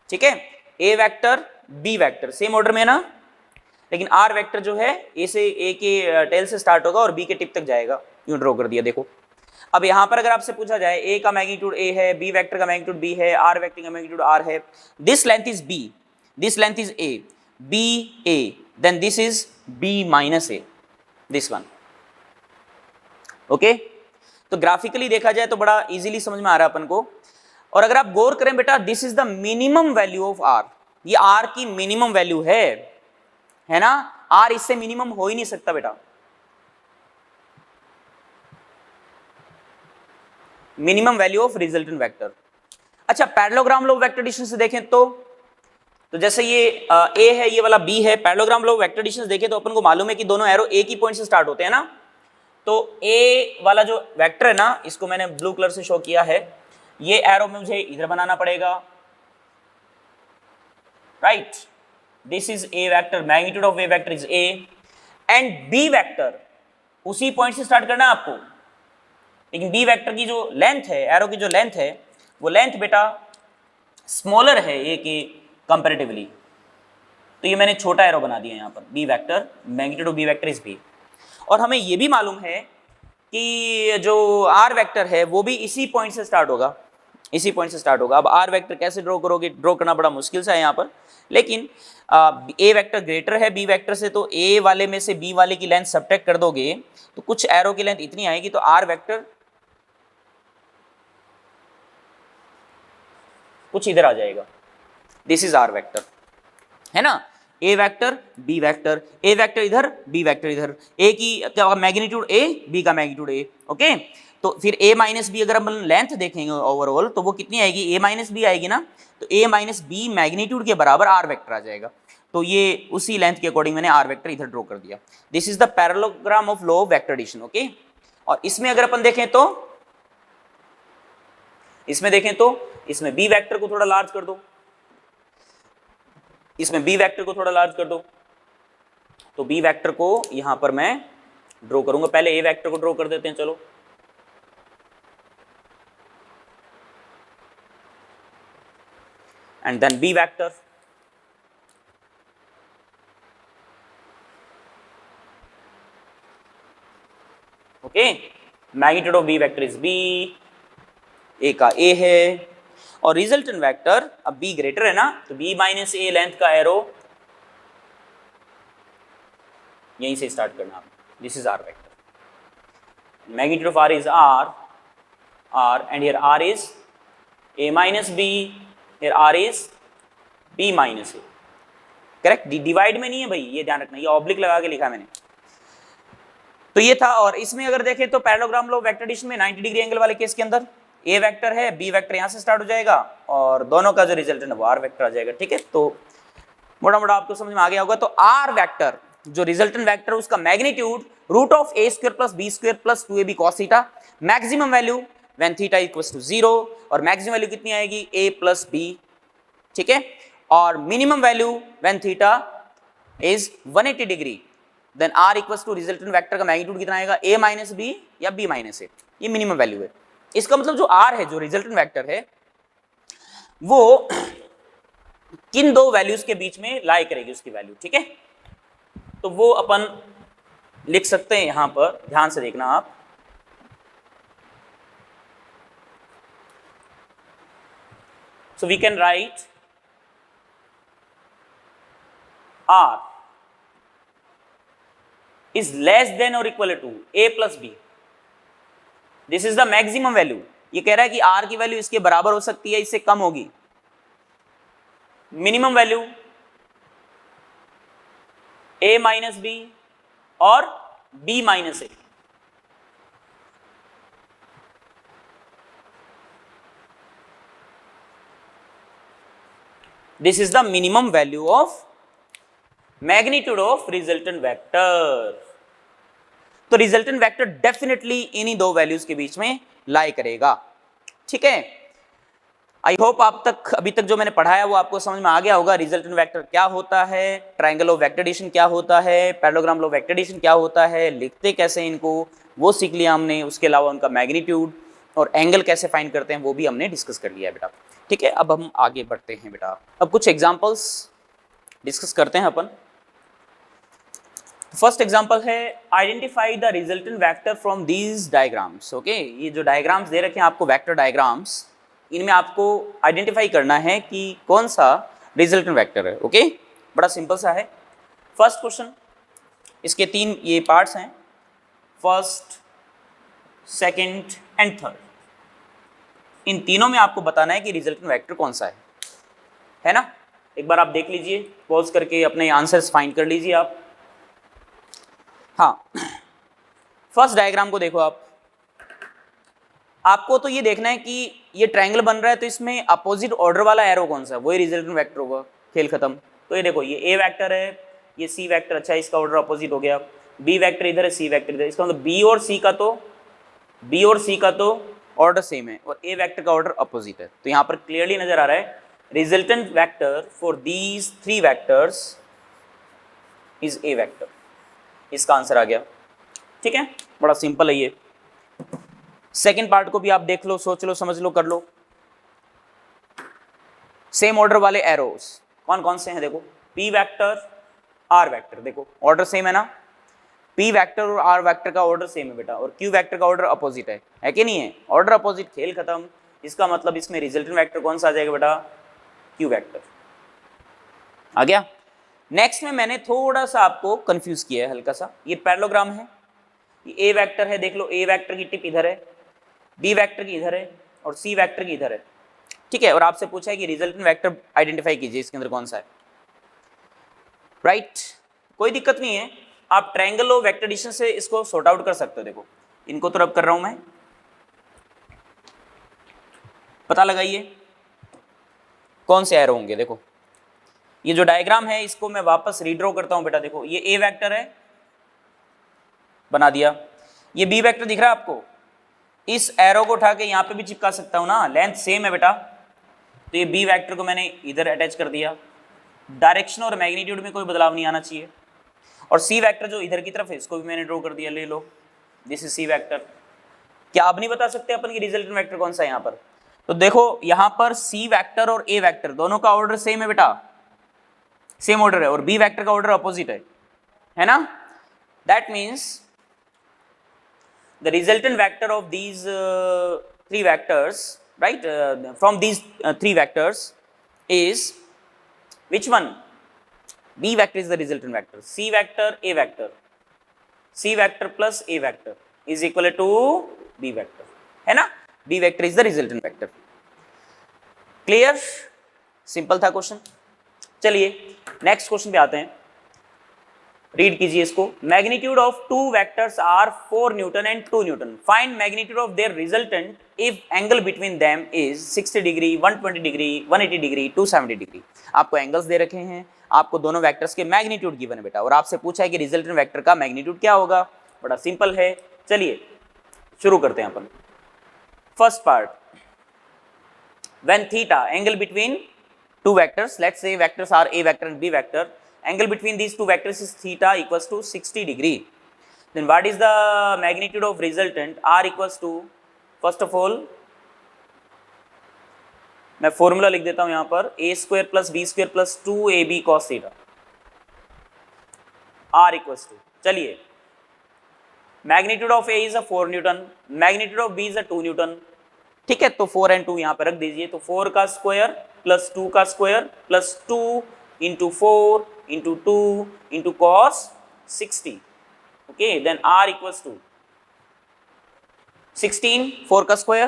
ठीक है, a vector b vector same order में ना, लेकिन r वेक्टर जो है a के टेल से स्टार्ट होगा और b के टिप तक जाएगा, यूं ड्रॉ कर दिया देखो। अब यहां पर अगर आपसे पूछा जाए a का मैग्नीट्यूड a है, b वेक्टर का मैग्नीट्यूड b है, r वेक्टर का मैग्नीट्यूड r है, this length is b, this length is a, b a, then this is b minus a, this one, okay. तो ग्राफिकली देखा जाए तो बड़ा इजीली समझ में आ रहा है अपन को। और अगर आप गौर करें बेटा, this is the minimum value of r, ये r की मिनिमम वैल्यू है ना, r इससे मिनिमम हो ही नहीं सकता बेटा, minimum value of resultant vector. अच्छा parallelogram law of vector addition से देखें तो जैसे ये a है, ये वाला b है, parallelogram law of vector addition देखें तो अपन को मालूम है कि दोनों एरो एक ही पॉइंट से स्टार्ट होते हैं ना। तो a वाला जो वेक्टर है ना, इसको मैंने ब्लू कलर से शो किया है, ये एरो में मुझे इधर बनाना पड़ेगा, right, this is A vector, magnitude of A vector is a, and B vector उसी पॉइंट से स्टार्ट करना है आपको, लेकिन बी वेक्टर की जो लेंथ है, एरो की जो लेंथ है, वो लेंथ बेटा स्मॉलर है ए के कंपैरेटिवली, तो ये मैंने छोटा एरो बना दिया यहाँ पर, b vector, magnitude of B vector is b. और हमें ये भी मालूम है कि जो आर वेक्टर है वो भी इसी पॉइंट से स्टार्ट होगा, इसी पॉइंट से स्टार्ट होगा। अब आर वेक्टर कैसे ड्रॉ करोगे, ड्रॉ करना बड़ा मुश्किल सा है यहाँ पर, लेकिन ए वेक्टर ग्रेटर है बी वेक्टर से, तो ए वाले में से बी वाले की लेंथ सब्ट्रैक्ट कर दोगे तो कुछ एरो की लेंथ इतनी आएगी, तो आर वेक्टर कुछ इधर आ जाएगा, दिस इज आर वेक्टर, है ना। ए vector B vector, A vector इधर बी वेक्टर इधर, ए की क्या मैग्नीट्यूड ए, बी का मैग्नीट्यूड ए, ओके। तो फिर ए माइनस बी अगर हम लेंथ देखेंगे ओवरऑल तो वो कितनी आएगी, ए माइनस बी आएगी ना, तो ए माइनस बी मैग्नीट्यूड के बराबर आर वेक्टर आ जाएगा। तो ये उसी लेंथ के अकॉर्डिंग मैंने आर वेक्टर इधर ड्रॉ कर दिया। This is the parallelogram of law of vector addition, okay. और इसमें अगर अपन देखें तो, इसमें देखें तो इसमें बी वेक्टर को थोड़ा लार्ज कर दो, इसमें बी वेक्टर को थोड़ा लार्ज कर दो, तो बी वेक्टर को यहां पर मैं ड्रॉ करूंगा। पहले ए वेक्टर को ड्रॉ कर देते हैं, चलो। And then B vector, okay. Magnitude of B vector is B, A का ए है, और रिजल्टेंट वेक्टर, अब बी ग्रेटर है ना, तो बी माइनस ए लेंथ का एरो यहीं से स्टार्ट करना, this is R vector, magnitude of R is R, and here R is A minus B, here R is B minus A, correct. Divide में नहीं है भाई, ये ध्यान रखना, ये ऑब्लिक लगा के लिखा है मैंने। तो ये था, और इसमें अगर देखें तो parallelogram law of vector addition में 90 डिग्री एंगल वाले केस के अंदर ए वेक्टर है, बी वेक्टर यहां से स्टार्ट हो जाएगा, और दोनों का जो रिजल्टेंट है वो आर वेक्टर आ जाएगा, ठीक है। तो मोटा मोटा आपको समझ में आ गया होगा। तो आर वेक्टर जो रिजल्टेंट वेक्टर उसका magnitude root of a square plus B square plus 2ab cos theta, maximum value when theta equals to 0, और मैक्सिमम वैल्यू कितनी आएगी, a प्लस बी, ठीक है। और minimum value when theta is 180 degree, then r equals to resultant vector का मैग्नीट्यूड कितना आएगा, a माइनस बी या b माइनस ए, ये मिनिमम वैल्यू है। इसका मतलब जो r है, जो रिजल्टेंट वेक्टर है, वो किन दो वैल्यूज के बीच में लाई करेगी उसकी वैल्यू, ठीक है। तो वो अपन लिख सकते हैं यहां पर, ध्यान से देखना आप। So we can write r is less than or equal to a plus b, this is the maximum value. ये कह रहा है कि r की वैल्यू इसके बराबर हो सकती है, इससे कम होगी। Minimum value a minus B और b minus a, this is the minimum value of magnitude of resultant vector. तो रिजल्टेंट वेक्टर डेफिनेटली इन्हीं दो वैल्यूज के बीच में लाई करेगा, ठीक है। आई होप आप तक अभी तक जो मैंने पढ़ाया वो आपको समझ में आ गया होगा। रिजल्टेंट वेक्टर क्या होता है, ट्रायंगल ऑफ वेक्टर एडिशन क्या होता है, पैरेललोग्राम ऑफ वेक्टर एडिशन क्या होता है, लिखते कैसे इनको, वो सीख लिया हमने। उसके अलावा उनका मैग्नीट्यूड और एंगल कैसे फाइंड करते हैं वो भी हमने डिस्कस कर लिया है बेटा, ठीक है। अब हम आगे बढ़ते हैं बेटा, अब कुछ एग्जाम्पल्स डिस्कस करते हैं अपन। फर्स्ट एग्जांपल है identify the resultant vector from these diagrams, okay. ये जो डायग्राम्स दे रखे हैं आपको, वेक्टर डायग्राम्स, इनमें आपको आइडेंटिफाई करना है कि कौन सा रिजल्टेंट वेक्टर है, ओके। बड़ा सिंपल सा है। फर्स्ट क्वेश्चन, इसके तीन ये पार्ट्स हैं, फर्स्ट, सेकंड एंड थर्ड। इन तीनों में आपको बताना है कि रिजल्टेंट वेक्टर कौन सा है ना। एक बार आप देख लीजिए, पॉज करके अपने आंसर्स फाइंड कर लीजिए आप। हाँ, फर्स्ट डायग्राम को देखो आप। आपको तो ये देखना है कि ये ट्रायंगल बन रहा है, तो इसमें अपोजिट ऑर्डर वाला एरो कौन सा है, वही रिजल्टेंट वेक्टर होगा, खेल खत्म। तो ये देखो, ये ए वेक्टर है, ये सी वेक्टर, अच्छा इसका ऑर्डर अपोजिट हो गया। बी वेक्टर इधर है, सी वेक्टर इधर, इसका मतलब बी और सी का तो ऑर्डर सेम है और ए वेक्टर का ऑर्डर अपोजिट है। तो यहाँ पर क्लियरली नजर आ रहा है resultant vector for these three vectors is a vector. इसका आंसर आ गया। ठीक है, बड़ा सिंपल है ये। सेकेंड पार्ट को भी आप देख लो, सोच लो, समझ लो, कर लो। सेम ऑर्डर वाले एरोस कौन कौन से हैं देखो, पी वेक्टर, आर वेक्टर, देखो ऑर्डर सेम है ना, पी वेक्टर और आर वेक्टर का ऑर्डर सेम है बेटा, और क्यू वेक्टर का ऑर्डर अपोजिट है कि नहीं है? ऑर्डर अपोजिट, खेल खत्म। इसका मतलब इसमें रिजल्टेंट वेक्टर कौन सा आ जाएगा बेटा? Q vector. आ गया। नेक्स्ट में मैंने थोड़ा सा आपको कंफ्यूज किया है हल्का सा, ये पैरेललोग्राम है, ये ए वेक्टर है, देख लो ए वेक्टर की टिप इधर है, बी वेक्टर की इधर है, और सी वेक्टर की इधर है। ठीक है, और आपसे पूछा है कि रिजल्टेंट वेक्टर आइडेंटिफाई कीजिए, इसके अंदर कौन सा है, राइट? कोई दिक्कत नहीं है, आप ट्रायंगल और वेक्टर एडिशन से इसको सॉर्ट आउट कर सकते हो। देखो इनको तो रब कर रहा हूं मैं, पता लगाइए कौन से एरो होंगे। देखो ये जो डायग्राम है इसको मैं वापस रीड्रॉ करता हूं बेटा। देखो ये ए वेक्टर है, बना दिया। ये बी वेक्टर दिख रहा है आपको, इस एरो को उठा के यहां पे भी चिपका सकता हूं ना, लेंथ सेम है बेटा। तो ये बी वेक्टर को मैंने इधर अटैच कर दिया, डायरेक्शन और मैग्नीट्यूड में कोई बदलाव नहीं आना चाहिए। और सी वेक्टर जो इधर की तरफ है इसको भी मैंने ड्रॉ कर दिया, ले लो, दिस इज सी वेक्टर। क्या आप नहीं बता सकते अपन की रिजल्टेंट वेक्टर कौन सा है यहाँ पर? तो देखो यहाँ पर सी वेक्टर और ए वेक्टर दोनों का ऑर्डर सेम है बेटा, सेम ऑर्डर है, और बी वेक्टर का ऑर्डर अपोजिट है ना? That means the resultant vector of these three vectors, right, from these three vectors is which one? B vector is the resultant vector, C vector, A vector, C vector plus A vector is equal to B vector, है ना? B vector is the resultant vector. Clear? Simple था क्वेश्चन। चलिए नेक्स्ट क्वेश्चन पे आते हैं, रीड कीजिए इसको। Magnitude of two vectors are 4 newton and 2 newton, find magnitude of their resultant if angle between them is 60 degree, 120 degree, 180 degree, 270 degree. आपको एंगल्स दे रखे हैं, आपको दोनों वेक्टर्स के मैग्नीट्यूड गिवन है बेटा, और आपसे पूछा है कि रिजल्टेंट वेक्टर का मैग्नीट्यूड क्या होगा। बड़ा सिंपल है, चलिए शुरू करते हैं अपन। First part, when theta angle between two vectors, let's say vectors are a vector and b vector, angle between these two vectors is theta equals to 60 degree, then what is the magnitude of resultant? R equals to, first of all मैं फॉर्मूला लिख देता हूं यहां पर, a square plus b square plus 2ab cos theta, R equals to, चलिए magnitude of a is a 4 Newton, magnitude of b is a 2 Newton. ठीक है, तो 4 and 2 यहां पर रख दीजिए, तो 4 का स्क्वायर प्लस 2 का square plus 2 into 4 into 2 into cos 60, okay, then r equals to 16, 4 का स्क्वायर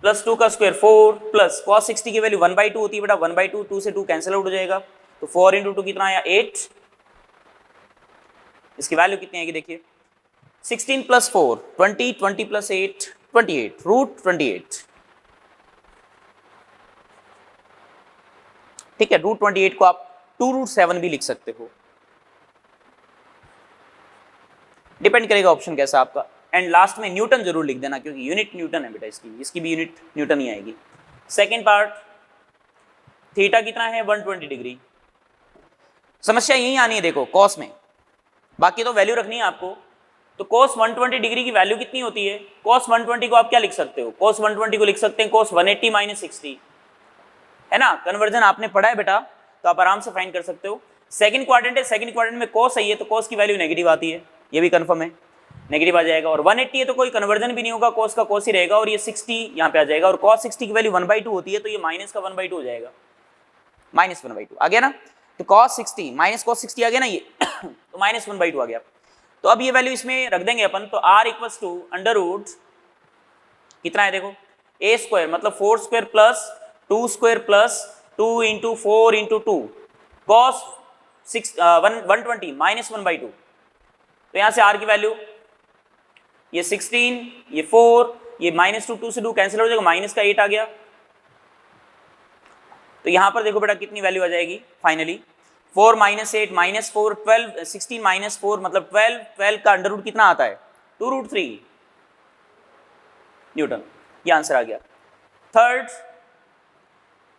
प्लस 2 का स्क्वायर 4 प्लस कॉस 60 की वैल्यू 1/2 होती है बेटा, 1/2, 2 से 2 कैंसिल आउट हो जाएगा, तो 4 इंटू 2 कितना आया 8, इसकी वैल्यू कितनी आएगी देखिए, 16 प्लस 4 20, 20 प्लस 8 28, रूट 28। ठीक है, रूट 28 को आप 2√7 भी लिख सकते हो, डिपेंड करेगा ऑप्शन कैसा आपका। एंड लास्ट में न्यूटन जरूर लिख देना, क्योंकि यूनिट न्यूटन है बेटा, इसकी भी यूनिट न्यूटन ही आएगी। सेकेंड पार्ट, थीटा कितना है 120 डिग्री, समस्या यही आनी है देखो कॉस में, बाकी तो वैल्यू रखनी है आपको। तो cos 120 डिग्री की वैल्यू कितनी होती है? cos 120 को आप क्या लिख सकते हो? cos 120 को लिख सकते हैं cos 180 माइनस 60, है ना? कन्वर्जन आपने पढ़ा है बेटा, तो आप आराम से फाइंड कर सकते हो। सेकंड क्वाड्रेंट है, सेकंड क्वाड्रेंट में cos है, तो cos की वैल्यू नेगेटिव आती है, ये भी कंफर्म है, नेगेटिव आ जाएगा। और 180 है तो कोई कन्वर्जन भी नहीं होगा, cos का cos ही रहेगा, और ये 60 यहाँ पे आ जाएगा, और cos 60 की वैल्यू 1/2 होती है, तो ये माइनस का 1/2 हो जाएगा, माइनस 1/2 आ गया ना। तो cos 60 माइनस cos 60 आ गया ना ये तो माइनस 1/2 आ गया। तो अब ये वैल्यू इसमें रख देंगे अपन, तो r equals to under root कितना है देखो, a स्क्वायर मतलब 4 square plus 2 square plus 2 into 4 into 2 cos 120 minus 1/2। तो यहां से r की वैल्यू ये 16, ये 4, ये माइनस 2 से 2 कैंसिल हो जाएगा, माइनस का 8 आ गया। तो यहां पर देखो बेटा कितनी वैल्यू आ जाएगी फाइनली, 4 माइनस 8 माइनस 4 12, 16 माइनस 4 मतलब 12, 12 का अंडर रूट कितना आता है 2√3 न्यूटन, ये आंसर आ गया। Third,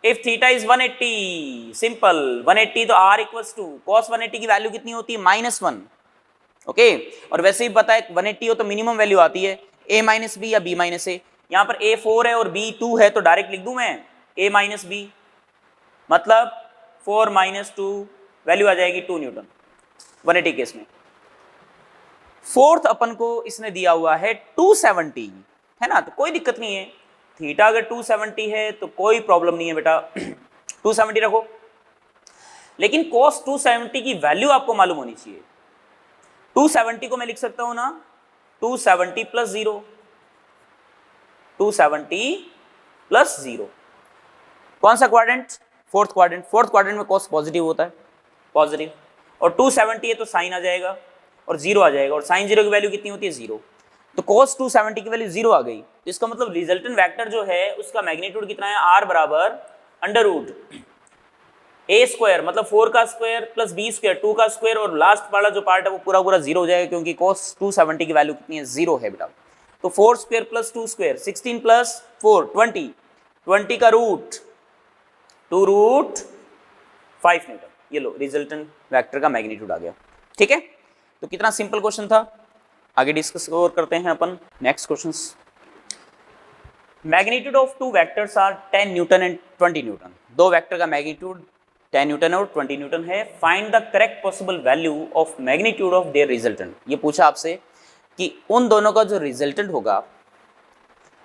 if theta is 180, simple 180 तो r इक्वल्स टू cos 180 की वैल्यू कितनी होती है -1। ओके और वैसे ही पता है 180 हो तो मिनिमम वैल्यू आती है a माइनस बी या b माइनस ए। यहां पर a 4 है और b 2 है तो डायरेक्ट लिख दूं मैं a माइनस बी, मतलब 4 माइनस 2 वैल्यू आ जाएगी 2 न्यूटन 180 केस में। फोर्थ अपन को इसने दिया हुआ है 270, है ना, तो कोई दिक्कत नहीं है, थीटा अगर 270 है तो कोई प्रॉब्लम नहीं है बेटा 270 रखो, लेकिन cos 270 की वैल्यू आपको मालूम होनी चाहिए। 270 को मैं लिख सकता हूं ना 270 प्लस 0, 270 प्लस 0, कौन सा quadrant? Fourth quadrant. Fourth quadrant में cos पॉजिटिव होता है, पॉजिटिव, और 270 है तो साइन आ जाएगा और 0 आ जाएगा, और साइन 0 की वैल्यू कितनी होती है 0, तो cos 270 की वैल्यू 0 आ गई, तो इसका मतलब रिजल्टेंट वेक्टर जो है उसका मैग्नीट्यूड कितना है, r बराबर अंडर रूट a स्क्वायर, मतलब 4 का स्क्वायर प्लस b स्क्वायर 2 का स्क्वायर, और लास्ट वाला जो पार्ट है वो पूरा पूरा 0 हो जाएगा क्योंकि cos 270 की वैल्यू कितनी है 0 है बेटा। तो 4 स्क्वायर प्लस 2 स्क्वायर 16 प्लस 4 20, 20 का रूट 2 रूट 5 न्यूटन, ये लो रिजल्टेंट वेक्टर का मैग्नीट्यूड आ गया। ठीक है, तो कितना सिंपल क्वेश्चन था, आगे डिस्कस और करते हैं अपन next questions. Magnitude of two vectors are 10 newton and 20 newton, दो वेक्टर का मैग्नीट्यूड 10 न्यूटन और 20 न्यूटन है। Find the correct possible value of magnitude of their resultant. ये पूछा आपसे कि उन दोनों का जो रिजल्टेंट होगा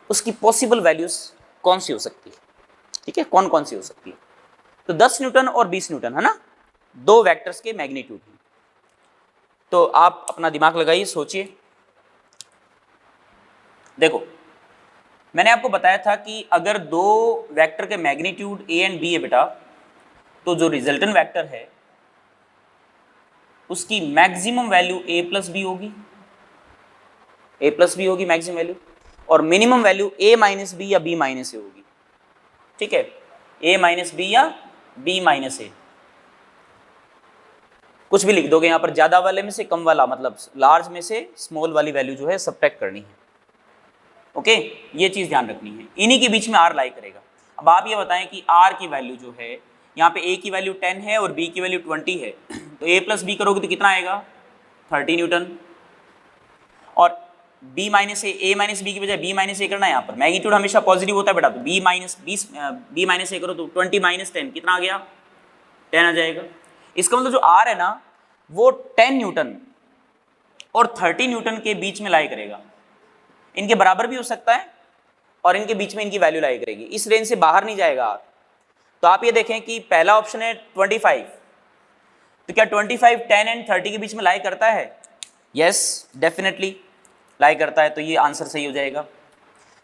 उसकी पॉसिबल वैल्यूज कौन सी हो सकती है, ठीक है, कौन कौन सी हो सकती है। तो 10 न्यूटन और 20 न्यूटन है ना, दो वेक्टर्स के मैग्नीट्यूड हैं। तो आप अपना दिमाग लगाइए, सोचिए। देखो मैंने आपको बताया था कि अगर दो वेक्टर के मैग्नीट्यूड a एंड b है बेटा, तो जो रिजल्टेंट वेक्टर है उसकी maximum value a plus b होगी, a प्लस बी होगी मैक्सिमम वैल्यू, और minimum value a minus b या b माइनस ए होगी। ठीक है, a माइनस बी या b माइनस ए, कुछ भी लिख दोगे यहाँ पर, ज्यादा वाले में से कम वाला, मतलब लार्ज में से स्मॉल वाली वैल्यू जो है सब्ट्रैक्ट करनी है। ओके, ये चीज ध्यान रखनी है, इन्हीं के बीच में r लाई करेगा। अब आप ये बताएं कि r की वैल्यू जो है, यहाँ पे a की वैल्यू 10 है और b की वैल्यू 20 है, तो a प्लस बी करोगे तो कितना आएगा 30 न्यूटन, और b माइनस ए माइनस बी की बजाय b माइनस ए करना है। यहाँ पर मैग्नीट्यूड हमेशा पॉजिटिव होता है बेटा, तो b माइनस ए करो तो 20 माइनस 10 कितना आ गया 10 आ जाएगा। इसका मतलब जो r है ना वो 10 न्यूटन और 30 न्यूटन के बीच में लाई करेगा, इनके बराबर भी हो सकता है और इनके बीच में इनकी वैल्यू लाई करेगी, इस रेंज से बाहर नहीं जाएगा r। तो आप ये देखें कि पहला ऑप्शन है 25, तो क्या 25 10 एंड 30 के बीच में लाई करता है? यस डेफिनेटली लाई करता है, तो ये आंसर सही हो जाएगा।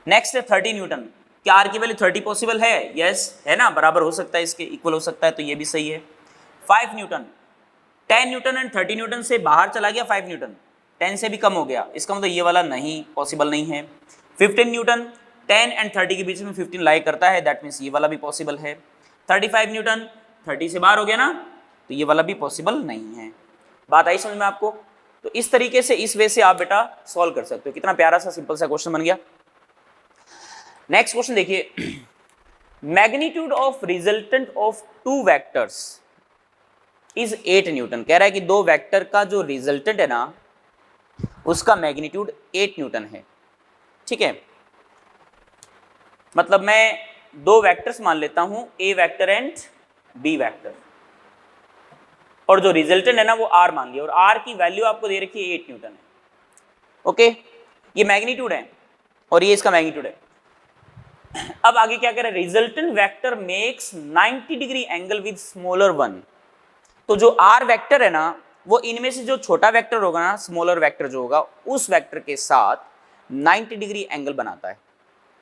नेक्स्ट है 30 न्यूटन, क्या r की वैल्यू 30 पॉसिबल है? यस है ना, बराबर हो सकता है, इसके इक्वल हो सकता है, तो ये भी सही है। 5 न्यूटन, 10 न्यूटन एंड 30 न्यूटन से बाहर चला गया 5 न्यूटन, 10 से भी कम हो गया, इसका मतलब ये वाला नहीं पॉसिबल नहीं है। 15 न्यूटन 10 एंड 30 के बीच में 15 लाई करता है, दैट मीन्स ये वाला भी पॉसिबल है। 35 न्यूटन 30 से बाहर हो गया ना, तो ये वाला भी पॉसिबल नहीं है। बात आई समझ में आपको? तो इस तरीके से, इस वे से आप बेटा सॉल्व कर सकते हो। कितना प्यारा सा सिंपल सा क्वेश्चन बन गया। नेक्स्ट क्वेश्चन देखिए, magnitude of resultant of two vectors is 8 Newton. कह रहा है कि दो वेक्टर का जो रिजल्टेंट है ना उसका मैग्नीट्यूड 8 न्यूटन है। ठीक है, मतलब मैं दो वेक्टर्स मान लेता हूं, ए वेक्टर एंड बी वेक्टर, और जो रिजल्टेंट है ना वो r मान लिया, और r की वैल्यू आपको दे रखी है 8 न्यूटन है। ओके, ये मैग्नीट्यूड है और ये इसका मैग्नीट्यूड है। अब आगे क्या कह रहा है, resultant vector makes 90 degree angle with smaller one. तो जो r वेक्टर है ना वो इनमें से जो छोटा वेक्टर होगा ना, स्मॉलर वेक्टर जो होगा, उस वेक्टर के साथ 90 डिग्री एंगल बनाता है।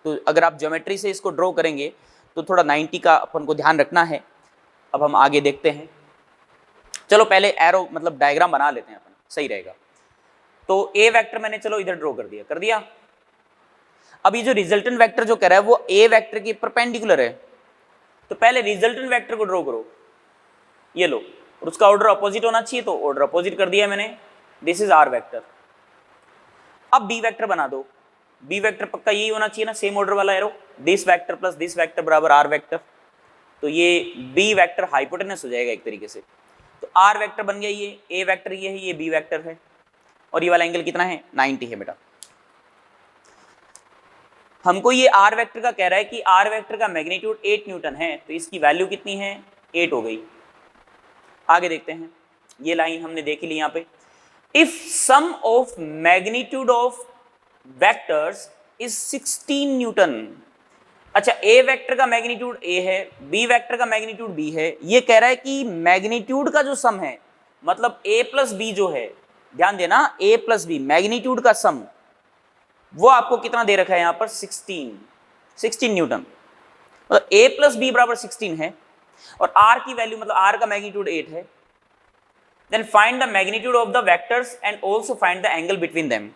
तो अगर आप ज्योमेट्री से इसको ड्रॉ करेंगे तो थोड़ा 90 का अपन को ध्यान रखना है। अब हम आगे देखते हैं, चलो पहले एरो मतलब डायग्राम बना लेते हैं अपन, सही रहेगा। तो ए वेक्टर मैंने चलो इधर ड्रॉ कर दिया। अब ये जो रिजल्टेंट वेक्टर जो कह रहा है वो ए वेक्टर के परपेंडिकुलर है, तो पहले रिजल्टेंट वेक्टर को ड्रॉ करो, ये लो, और उसका ऑर्डर अपोजिट होना चाहिए, तो ऑर्डर अपोजिट कर दिया मैंने, दिस इज आर वेक्टर। अब बी वेक्टर बना दो, बी वेक्टर पक्का यही होना चाहिए ना, सेम ऑर्डर वाला arrow, this vector plus this vector बराबर आर वेक्टर। तो ये बी वेक्टर हाइपोटेनस हो जाएगा एक तरीके से। तो आर वेक्टर बन गया, ये ए वेक्टर ये है, ये बी वेक्टर है, और ये वाला एंगल कितना है 90 है बेटा। हमको ये आर वेक्टर का कह रहा है कि आर वेक्टर का मैग्नीट्यूड 8 न्यूटन है, तो इसकी वैल्यू कितनी है 8 हो गई। आगे देखते हैं, ये लाइन हमने देखी ली यहाँ पे, if sum of magnitude of vectors is 16 newton. अच्छा, ए वेक्टर का मैग्नीट्यूड ए है, बी वेक्टर का मैग्नीट्यूड बी है, ये कह रहा है कि मैग्नीट्यूड का जो सम है, मतलब ए प्लस बी जो है, ध्यान देना ए प्लस बी मैग्नीट्यूड का सम, वो आपको कितना दे रखा है यहां पर 16 न्यूटन, मतलब ए प्लस बी बराबर 16 है, और आर की वैल्यू मतलब आर का मैग्नीट्यूड 8 है। Then find the magnitude of the vectors and also find the angle between them.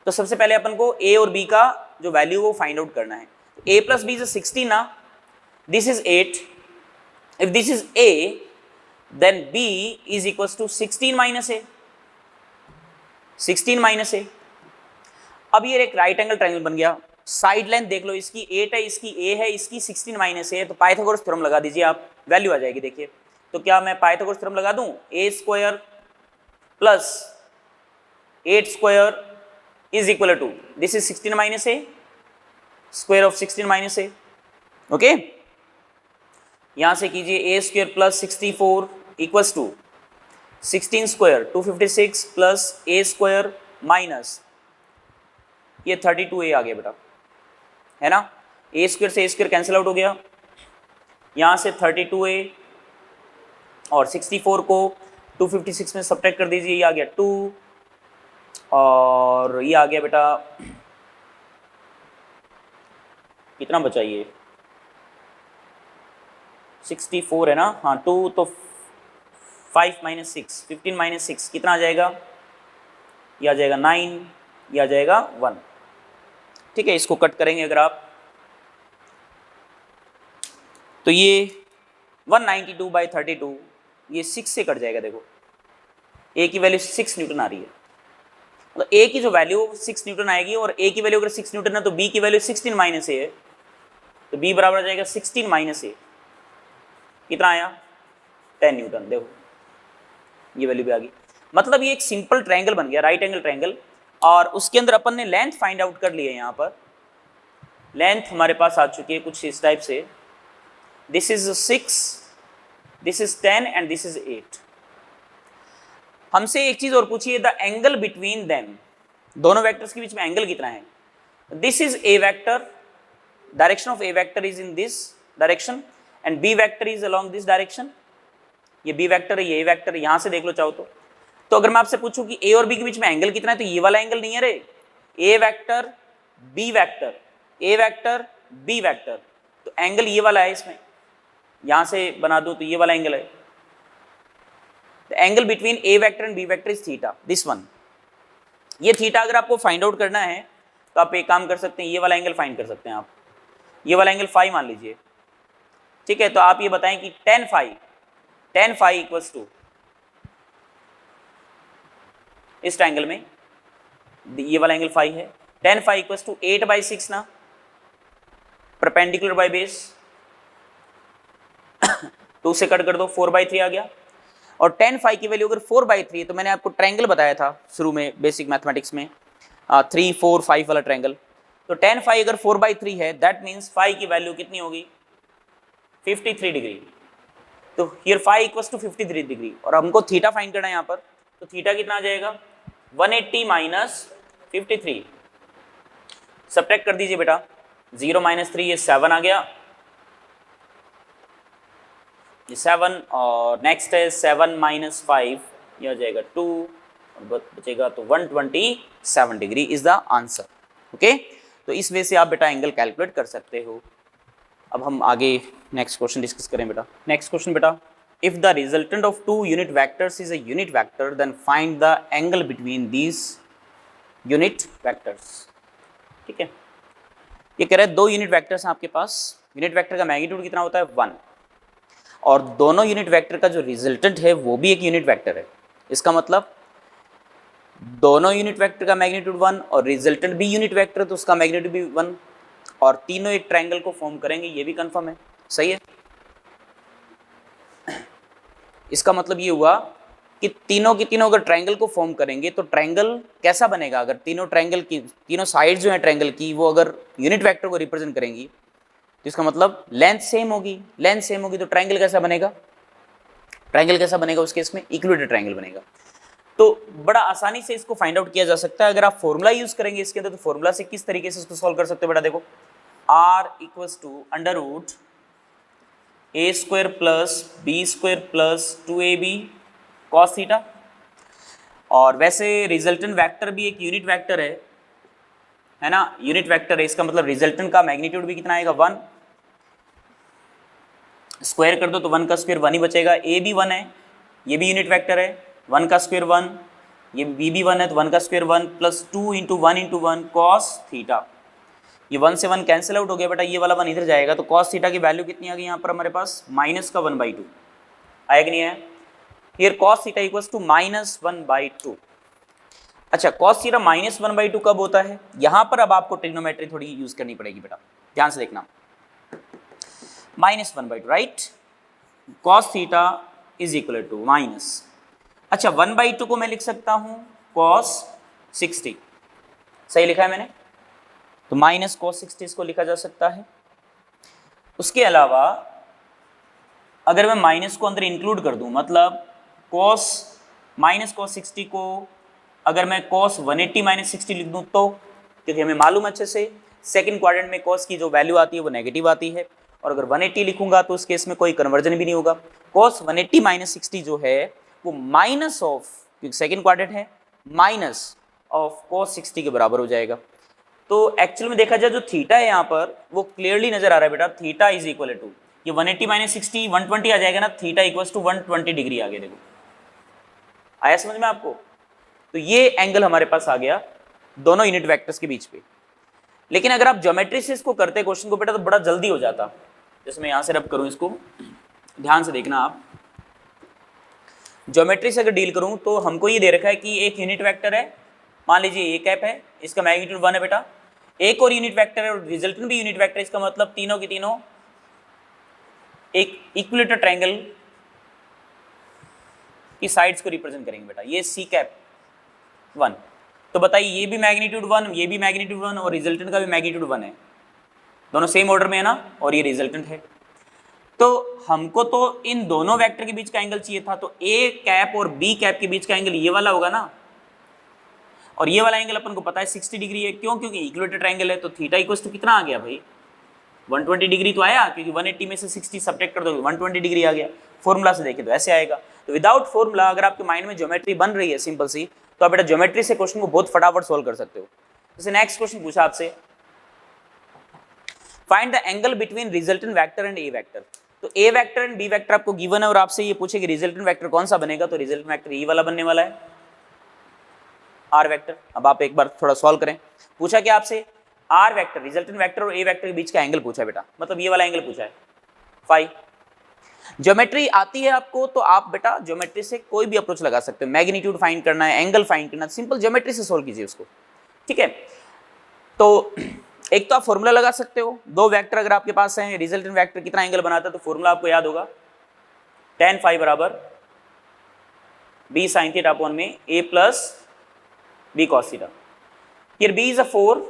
तो सबसे पहले अपन को ए और बी का जो वैल्यू वो फाइंड आउट करना है। A plus B is 16 ना, this is 8, if this is A then B is equals to 16 minus A, 16 minus A। अब ये एक राइट एंगल ट्रायंगल बन गया, साइड लेंथ देख लो, इसकी 8 है, इसकी A है, इसकी 16 माइनस A है, तो पाइथागोरस थ्योरम लगा दीजिए आप, वैल्यू आ जाएगी। देखिए तो क्या मैं पाइथागोरस थ्योरम लगा दूं, A square plus 8 square is equal to this is 16 minus A square of 16 minus A. Okay, यहां से कीजिए A square plus 64 equals to 16 square 256 plus A square minus ये 32a आ गया बेटा, है ना। ए स्क्वायर से ए स्क्वायर कैंसिल आउट हो गया, यहां से 32a और 64 को 256 में सब्ट्रैक्ट कर दीजिए, ये आ गया 2 और ये आ गया बेटा कितना बचा, ये 64 है ना, हाँ 2 तो 5 माइनस 6 15 माइनस 6 कितना आ जाएगा, ये आ जाएगा 9, ये आ जाएगा 1। ठीक है, इसको कट करेंगे अगर आप तो ये 192/32 ये 6 से कट जाएगा। देखो ए की वैल्यू 6 न्यूटन आ रही है, मतलब ए की जो वैल्यू 6 न्यूटन आएगी, और ए की वैल्यू अगर 6 न्यूटन है तो बी की वैल्यू 16 माइनस ए है, तो बी बराबर आ जाएगा 16 माइनस ए, कितना आया 10 न्यूटन। देखो ये वैल्यू भी आ गई, मतलब ये एक सिंपल ट्रायंगल बन गया, राइट एंगल ट्रायंगल, और उसके अंदर अपन ने लेंथ फाइंड आउट कर ली है। यहाँ पर लेंथ हमारे पास आ चुकी है कुछ इस टाइप से, this is 6, this is 10 and this is 8। हमसे एक चीज और पूछिए, द एंगल बिटवीन देम, दोनों वेक्टर्स के बीच में एंगल कितना है। This is A vector, direction of A vector is in this direction and B vector is along this direction. ये बी वेक्टर है, ये ए वेक्टर है, यहां से देख लो चाहो तो अगर मैं आपसे पूछूं कि ए और बी के बीच में एंगल कितना है, तो ये वाला एंगल नहीं है रे, ए vector B vector, A vector B vector, तो एंगल ये वाला है, इसमें यहां से बना दो तो ये वाला एंगल है। The angle between A vector and B vector is theta, this one. ये थीटा अगर आपको फाइंड आउट करना है तो आप एक काम कर सकते हैं, ये वाला एंगल फाइंड कर सकते हैं आप, ये वाला एंगल फाई मान लीजिए। ठीक है, तो आप ये बताएं कि tan फाई इक्वल्स टू, इस ट्रायंगल में ये वाला एंगल फाई है, tan फाई इक्वल्स टू 8/6 ना, परपेंडिकुलर बाय बेस 2 से कट कर दो 4/3 आ गया, और tan फाई की वैल्यू अगर 4/3 है, तो मैंने आपको ट्रायंगल बताया था शुरू में बेसिक मैथमेटिक्स में 3 4 5 वाला ट्रायंगल, तो tan फाई अगर 4/3 है, दैट मीन्स फाई की वैल्यू कितनी होगी 53 डिग्री। तो here phi equals to 53 degree, और हमको थीटा फाइंड करना है यहाँ पर, तो थीटा कितना आ जाएगा 180 माइनस 53, सब्ट्रैक्ट कर दीजिए बेटा, 0 माइनस 3 ये 7 आ गया, ये 7, और नेक्स्ट है 7 माइनस 5 ये आ जाएगा 2, और बचेगा तो 127 degree is the answer. Okay, तो इस वे से आप बेटा एंगल कैलकुलेट कर सकते हो। अब हम आगे नेक्स्ट क्वेश्चन डिस्कस करें बेटा। नेक्स्ट क्वेश्चन बेटा, if the resultant of 2 unit vectors is a unit vector then find the angle between these unit vectors. ठीक है, ये कह रहे हैं 2 यूनिट वेक्टर्स हैं आपके पास, यूनिट वेक्टर का मैग्नीट्यूड कितना होता है 1, और दोनों यूनिट वेक्टर का जो रिजल्टेंट है वो भी एक यूनिट वेक्टर है। इसका मतलब दोनों यूनिट वेक्टर का मैग्नीट्यूड 1 और रिजल्टेंट भी यूनिट वेक्टर तो उसका मैग्नीट्यूड भी 1, और तीनों एक ट्रायंगल को फॉर्म करेंगे, ये भी कंफर्म है। सही है, इसका मतलब ये हुआ कि तीनों की तीनों अगर ट्रायंगल को फॉर्म करेंगे तो ट्रायंगल कैसा बनेगा, अगर तीनों ट्रायंगल की तीनों साइड जो है ट्रायंगल की वो अगर यूनिट वेक्टर को रिप्रेजेंट करेंगी तो इसका मतलब लेंथ सेम होगी, लेंथ सेम होगी तो ट्रायंगल कैसा बनेगा, ट्रायंगल कैसा बनेगा उस केस में इक्विलेटरल ट्रायंगल बनेगा। तो बड़ा आसानी से इसको फाइंड आउट किया जा सकता है अगर आप फॉर्मूला यूज करेंगे इसके अंदर। तो फॉर्मूला से किस तरीके से इसको सॉल्व कर सकते हो बेटा, देखो r equals to under root A square plus B square plus 2ab cos theta. और वैसे रिजल्टेंट वेक्टर भी एक यूनिट वेक्टर है ना, यूनिट वेक्टर है, इसका मतलब रिजल्टेंट का मैग्नीट्यूड भी कितना आएगा 1, स्क्वायर कर दो तो 1 का स्क्वायर 1 ही बचेगा। ए भी 1 है, ये भी यूनिट वेक्टर है, 1 का स्क्वायर 1, ये बी भी 1 है तो 1 का square 1 plus 2 into 1 cos theta. ये 1 से 1 कैंसिल आउट हो गया बेटा, ये वाला 1 इधर जाएगा तो कॉस थीटा की वैल्यू कितनी आ गई यहाँ पर हमारे पास माइनस का 1/2 आएगा कि नहीं है। Here cos theta equals to minus 1/2। अच्छा कॉस थीटा माइनस 1/2 कब होता है, यहाँ पर अब आपको ट्रिग्नोमेट्री थोड़ी यूज करनी पड़ेगी बेटा, ध्यान से देखना। Minus 1/2 right, cos theta is equal to minus, अच्छा 1/2 को मैं लिख सकता हूँ कॉस 60, सही लिखा है मैंने, तो माइनस कॉस 60 इसको लिखा जा सकता है। उसके अलावा अगर मैं माइनस को अंदर इंक्लूड कर दूं, मतलब कॉस माइनस कॉस 60 को अगर मैं कॉस 180 माइनस 60 लिख दूं तो, क्योंकि हमें मालूम अच्छे से सेकंड क्वाड्रेंट में कॉस की जो वैल्यू आती है वो नेगेटिव आती है, और अगर 180 लिखूंगा तो उस केस में कोई कन्वर्जन भी नहीं होगा। कॉस 180 माइनस 60 जो है वो माइनस ऑफ, क्योंकि सेकंड क्वाड्रेंट है, माइनस ऑफ कॉस 60 के बराबर हो जाएगा। तो एक्चुअल में देखा जाए जो थीटा है यहाँ पर वो क्लियरली नजर आ रहा है बेटा, थीटा इज इक्वल टू ये 180 माइनस 60 120 आ जाएगा ना, थीटा इक्वल्स टू 120 डिग्री आ गया, देखो आया समझ में आपको। तो ये एंगल हमारे पास आ गया दोनों यूनिट वेक्टर्स के बीच पे। लेकिन अगर आप ज्योमेट्री से इसको करते क्वेश्चन को बेटा तो बड़ा जल्दी हो जाता। जैसे मैं यहां से रब करूं इसको, ध्यान से देखना आप, ज्योमेट्री से अगर डील करूं तो हमको ये दे रखा है कि एक यूनिट वेक्टर है, मान लीजिए ए कैप है, इसका मैग्नीट्यूड 1 है बेटा, एक और यूनिट वेक्टर है और रिजल्टेंट भी यूनिट वेक्टर है, इसका मतलब तीनों की तीनों एक इक्विलेटरल ट्रायंगल की साइड्स को रिप्रेजेंट करेंगे बेटा, ये सी कैप 1। तो बताइए ये भी मैग्नीट्यूड 1, ये भी मैग्नीट्यूड 1 और रिजल्टेंट का भी मैग्नीट्यूड 1 है, दोनों सेम ऑर्डर में है ना, और ये रिजल्टेंट है। तो हमको तो इन दोनों वेक्टर के बीच का एंगल चाहिए था, तो ए कैप और बी कैप के बीच का एंगल ये वाला होगा ना, और ये वाला एंगल अपन को पता है 60 डिग्री है, क्यों, क्योंकि इक्विलेटरल ट्रायंगल है। तो थीटा इक्वल्स टू कितना आ गया भाई, 120 डिग्री तो आया, क्योंकि 180 में से 60 सब्ट्रैक्ट कर दोगे 120 डिग्री आ गया। फॉर्मूला से देखें तो ऐसे आएगा। तो विदाउट फॉर्मूला अगर आपके माइंड में ज्योमेट्री बन रही है सिंपल सी, तो आप बेटा ज्योमेट्री से क्वेश्चन को बहुत फटाफट सोल्व कर सकते हो। जैसे नेक्स्ट क्वेश्चन पूछा आपसे, find the angle between resultant vector and A vector. तो A vector and B vector आपको गिवन है और आपसे ये पूछे कि रिजल्टेंट वेक्टर कौन सा बनेगा, तो रिजल्टेंट वेक्टर ये वाला बनने वाला है, आर वेक्टर। अब आप एक बार थोड़ा सॉल्व करें, पूछा क्या आपसे, आर वेक्टर रिजल्टेंट वेक्टर और ए वेक्टर के बीच का एंगल पूछा है बेटा, मतलब ये वाला एंगल पूछा है फाई। ज्योमेट्री आती है आपको तो आप बेटा ज्योमेट्री से कोई भी अप्रोच लगा सकते हो, मैग्नीट्यूड फाइंड करना है, एंगल फाइंड करना है, सिंपल ज्योमेट्री से सोल्व कीजिए उसको, ठीक है। तो एक तो आप फॉर्मूला लगा सकते हो, दो वेक्टर अगर आपके पास हैं, रिजल्टेंट वेक्टर कितना एंगल बनाता है, तो फॉर्मूला आपको याद होगा tan फाई बराबर b sin थीटा अपॉन में a plus b cos theta. Here b is a 4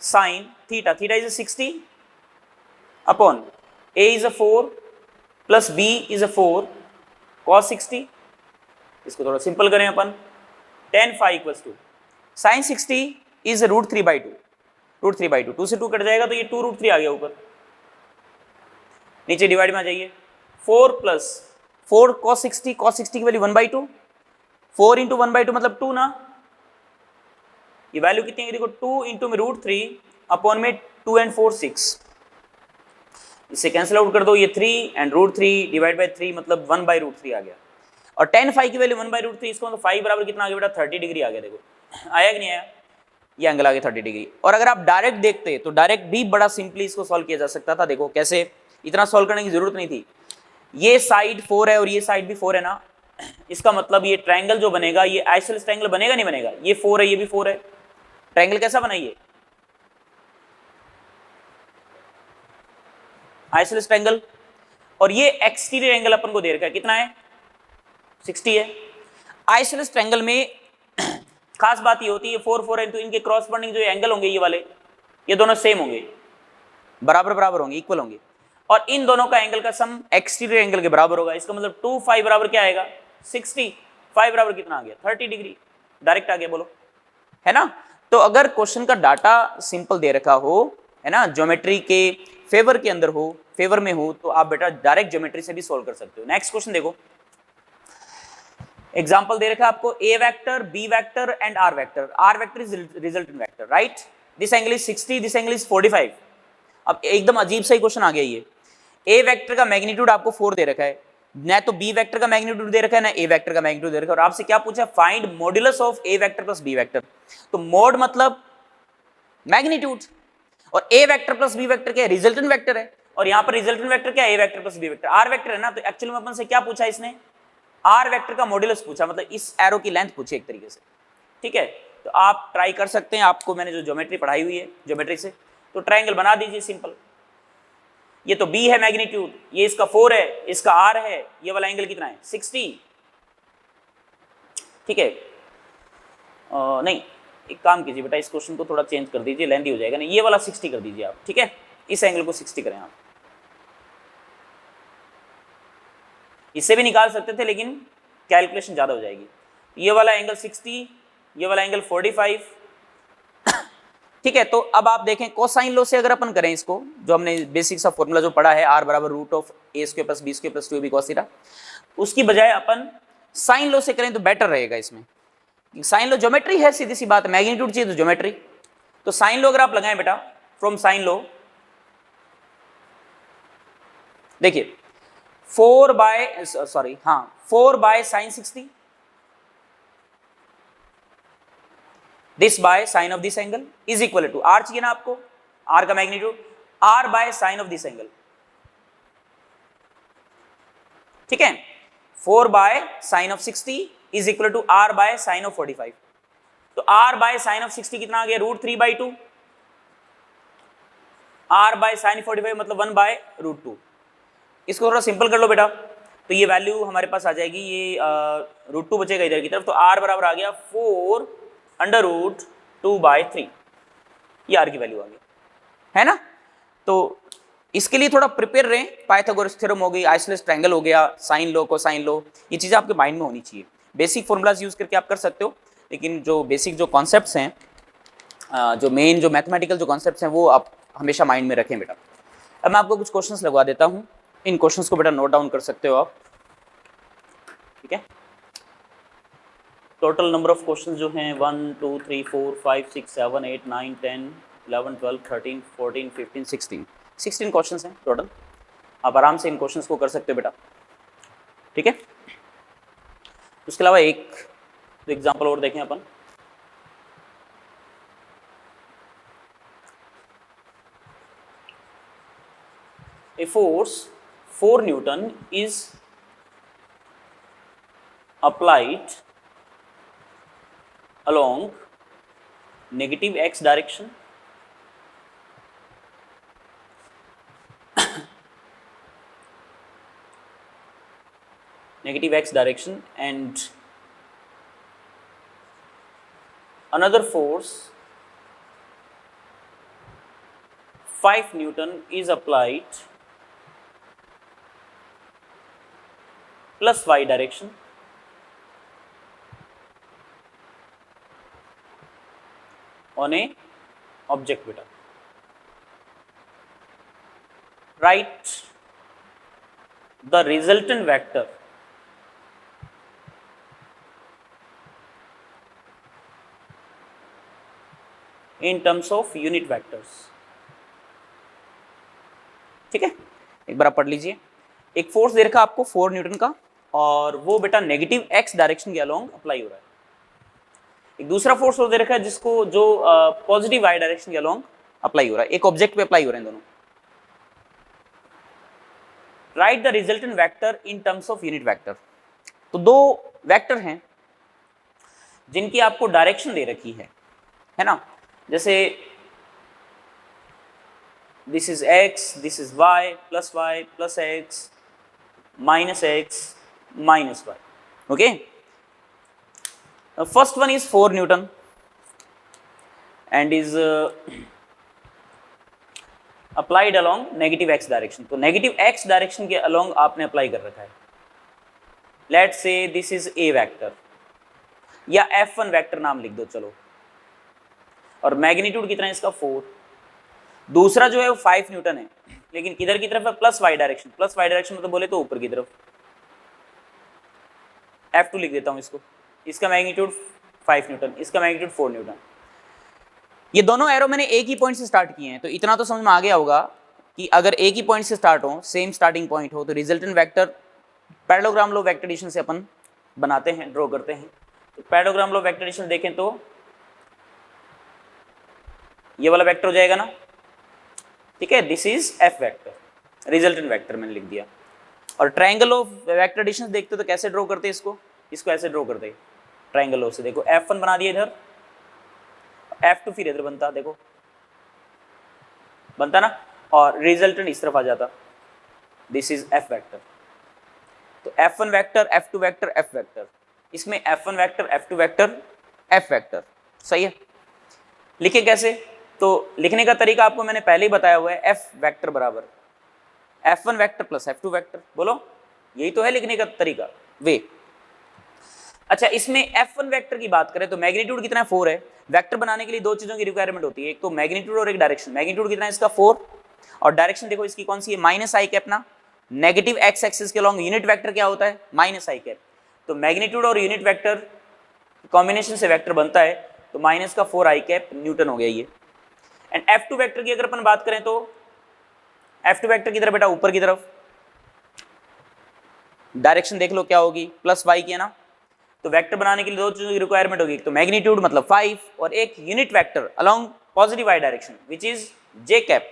sin theta, theta is a 60 upon a is a 4 plus b is a 4 cos 60। इसको थोड़ा सिंपल करें अपन, tan phi equals to sin 60 is a √3/2, √3/2, 2 से 2 कट जाएगा तो ये 2√3 आ गया ऊपर, नीचे डिवाइड में आ जाइए, 4 प्लस 4 cos 60 की वैल्यू 1/2, 4 इंटू 1/2 मतलब 2 ना, ये वैल्यू कितनी है देखो, 2 इंटू में √3 अपॉन में 2 and 4 6, इसे कैंसिल आउट कर दो, ये 3 एंड √3 डिवाइड बाय 3 मतलब 1/√3 आ गया। और tan फाई की वैल्यू 1/√3, इसको मतलब फाई बराबर कितना आ गया बेटा 30 डिग्री आ गया, देखो आया कि नहीं आया, ये एंगल आ गया 30 डिग्री। और अगर आप डायरेक्ट देखते तो डायरेक्ट भी बड़ा सिंपली इसको सॉल्व किया जा सकता था, देखो कैसे, इतना सॉल्व करने की जरूरत नहीं थी। ये साइड 4 है और ये साइड भी 4 है ना, इसका मतलब ये ट्रायंगल जो बनेगा ये आइसोसेलेस ट्रायंगल बनेगा नहीं बनेगा, ये 4 है ये भी 4 है, ट्रायंगल कैसा बनाइए, आइसोसेलेस ट्रायंगल। और ये एक्सटीरियर एंगल अपन को दे रखा है कितना है 60 है। आइसोसेलेस ट्रायंगल में खास बात ये होती है 4 4 है तो इनके क्रॉसपोंडिंग जो एंगल होंगे ये वाले, ये दोनों सेम होंगे, बराबर बराबर होंगे, इक्वल होंगे, और इन दोनों का एंगल का सम एक्सटीरियर एंगल के बराबर होगा। इसका मतलब 2 5 बराबर क्या आएगा 60, 5 बराबर कितना आ गया 30 डिग्री, डायरेक्ट आ गया, बोलो, है ना। तो अगर क्वेश्चन का डाटा सिंपल दे रखा हो, है ना, ज्योमेट्री के फेवर के अंदर हो, फेवर में हो, तो आप बेटा डायरेक्ट ज्योमेट्री से भी सोल्व कर सकते हो। नेक्स्ट क्वेश्चन देखो, एग्जाम्पल दे रखा है आपको A vector, B vector and R vector. R vector is resultant vector, right. This angle is 60, this angle is 45। अब एकदम अजीब सा ही क्वेश्चन आ गया ये। ए वेक्टर का मैग्नीट्यूड आपको 4 दे रखा है, ना तो बी वेक्टर का मैग्नीट्यूड दे रखा है, ना ए वेक्टर का मैग्नीट्यूड दे रखा है, और आपसे क्या पूछा, find modulus of A vector plus B vector. तो मोड मतलब मैग्नीट्यूड, और ए वेक्टर प्लस बी वेक्टर क्या है, रिजल्टेंट वेक्टर है, और यहां पर रिजल्टेंट वेक्टर क्या है, ए vector plus B vector. R vector है ना, तो एक्चुअली में अपन से क्या पूछा इसने, आर वेक्टर का मॉड्यूलस पूछा, मतलब इस एरो की लेंथ पूछी एक तरीके से, ठीक है। तो आप ट्राई कर सकते हैं, आपको मैंने जो ज्योमेट्री पढ़ाई हुई है ज्योमेट्री से, तो ट्रायंगल बना दीजिए सिंपल। ये तो बी है मैग्नीट्यूड, ये इसका 4 है, इसका आर है, ये वाला एंगल कितना है 60, ठीक है। नहीं, एक काम कीजिए बेटा, इस क्वेश्चन को थोड़ा चेंज कर दीजिए, लेंथी हो जाएगा, नहीं ये वाला 60 कर दीजिए आप, ठीक है, इस एंगल को 60 करें आप। इससे भी निकाल सकते थे लेकिन कैलकुलेशन ज़्यादा हो जाएगी। ये वाला एंगल 60, ये वाला एंगल 45, ठीक है। तो अब आप देखें कोसाइन लॉ से अगर अपन करें इसको, जो हमने बेसिक सा फॉर्मूला जो पढ़ा है, आर बराबर root of a square plus B square plus 2ab cos theta, उसकी बजाय अपन साइन लॉ से करें तो बेटर रहेगा इसमें। साइन लॉ ज्योमेट्री है, सीधी सी बात है, मैग्नीट्यूड चाहिए तो ज्योमेट्री। तो साइन लॉ अगर आप लगाएं बेटा, फ्रॉम साइन लॉ, देखिए 4 by sine 60, this by sine of this angle is equal to, r चाहिए ना आपको, आर का magnitude, r by sine of this angle, ठीक है। 4 by sine of 60 is equal to r by sine of 45। तो आर बाय साइन ऑफ 60 कितना आ गया, √3/2, आर बाय साइन 45 मतलब 1/√2। इसको थोड़ा सिंपल कर लो बेटा, तो ये वैल्यू हमारे पास आ जाएगी, ये √2 बचेगा इधर की तरफ, तो आर बराबर आ गया 4√2/3, ये आर की वैल्यू आ गई, है ना। तो इसके लिए थोड़ा प्रिपेयर रहें, पाइथागोरस थ्योरम हो गई, आइसोसेलेस ट्रायंगल हो गया, साइन लो, कोसाइन लो, ये चीज़ें आपके माइंड में होनी चाहिए। बेसिक फॉर्मूलाज यूज करके आप कर सकते हो, लेकिन जो बेसिक जो कॉन्सेप्ट्स हैं, जो मेन जो मैथमेटिकल जो कॉन्सेप्ट्स हैं, वो आप हमेशा माइंड में रखें बेटा। अब मैं आपको कुछ क्वेश्चंस लगवा देता हूँ, इन क्वेश्चंस को बेटा नोट डाउन कर सकते हो आप, ठीक है। टोटल नंबर ऑफ क्वेश्चंस जो हैं 1 2 3 4 5 6 7 8 9 10 11 12 13 14 15 16 क्वेश्चंस हैं टोटल। आप आराम से इन क्वेश्चंस को कर सकते हो बेटा, ठीक है। उसके अलावा एक एग्जांपल और देखें अपन, a force 4 Newton is applied along negative x direction and another force 5 Newton is applied plus y direction on a object beta. Write the resultant vector in terms of unit vectors, ठीक है। एक बार आप पढ़ लीजिए, एक फोर्स दे रखा आपको 4 न्यूटन का, और वो बेटा नेगेटिव x डायरेक्शन के अलोंग अप्लाई हो रहा है। एक दूसरा फोर्स दे रखा है जिसको जो पॉजिटिव y डायरेक्शन के अलोंग अप्लाई हो रहा है, एक ऑब्जेक्ट पे अप्लाई हो रहे हैं दोनों। Right the resultant vector in terms of unit vector. तो दो वेक्टर हैं जिनकी आपको डायरेक्शन दे रखी है ना, जैसे this is x, this is y plus x minus y, okay, first one is 4 newton and is applied along negative x direction. तो नेगेटिव एक्स डायरेक्शन के अलोंग आपने अप्लाई कर रखा है। Let's say this is A vector या F1 वेक्टर नाम लिख दो चलो, और मैग्नीट्यूड कितना है इसका 4। दूसरा जो है वो 5 न्यूटन है, लेकिन किधर की तरफ है, plus y direction. Plus y direction मतलब बोले तो ऊपर की तरफ। F2 लिख देता हूं इसको, इसका मैग्नीट्यूड 5 न्यूटन, इसका मैग्नीट्यूड 4 न्यूटन। ये दोनों एरो मैंने एक ही पॉइंट से स्टार्ट किए हैं, तो इतना तो समझ में आ गया होगा कि अगर एक ही पॉइंट से स्टार्ट हो, सेम स्टार्टिंग पॉइंट हो, तो resultant vector parallelogram law vector addition से अपन बनाते हैं, ड्रॉ करते हैं। तो पैरेललोग्राम लॉ वेक्टर एडिशन देखें तो ये वाला वेक्टर हो जाएगा ना, ठीक है, this is F vector, resultant vector मैंने लिख दिया। और ट्रायंगल ऑफ वेक्टर एडिशन देखते तो कैसे ड्रॉ करते हैं इसको ऐसे ड्रॉ करते हैं ट्रायंगल ऑफ से। देखो F1 बना दिया इधर, F2 फिर इधर बनता, देखो बनता ना, और रिजल्टेंट इस तरफ आ जाता, दिस इज F वेक्टर। तो F1 vector, F2 vector, F vector, इसमें F1 vector, F2 vector, F vector, सही है। लिखे कैसे? तो लिखने का तरीका आपको मैंने पहले ही बताया हुआ है, F वेक्टर बराबर F1 vector plus F2 vector. बोलो, यही तो है लिखने का तरीका वे। अच्छा, इसमें F1 वेक्टर की बात करें तो मैग्नीट्यूड कितना है, 4 है। वेक्टर बनाने के लिए दो चीजों की रिक्वायरमेंट होती है, एक तो मैग्नीट्यूड और एक डायरेक्शन। मैग्नीट्यूड कितना है इसका 4, और डायरेक्शन देखो इसकी कौन सी है, माइनस आई कैप ना। नेगेटिव एक्स एक्सिस के अलॉन्ग यूनिट वेक्टर क्या होता है, माइनस आई कैप। तो मैग्नीट्यूड और यूनिट वेक्टर कॉम्बिनेशन से वेक्टर बनता है, तो माइनस का 4 आई कैप न्यूटन हो गया ये। एंड F2 वेक्टर की अगर अपन बात करें तो F2 वेक्टर की तरफ बेटा ऊपर की तरफ, डायरेक्शन देख लो क्या होगी, प्लस वाई की है ना। तो वेक्टर बनाने के लिए दो चीजों की रिक्वायरमेंट होगी, एक तो मैग्नीट्यूड मतलब 5, और एक unit vector along positive y direction which is j cap.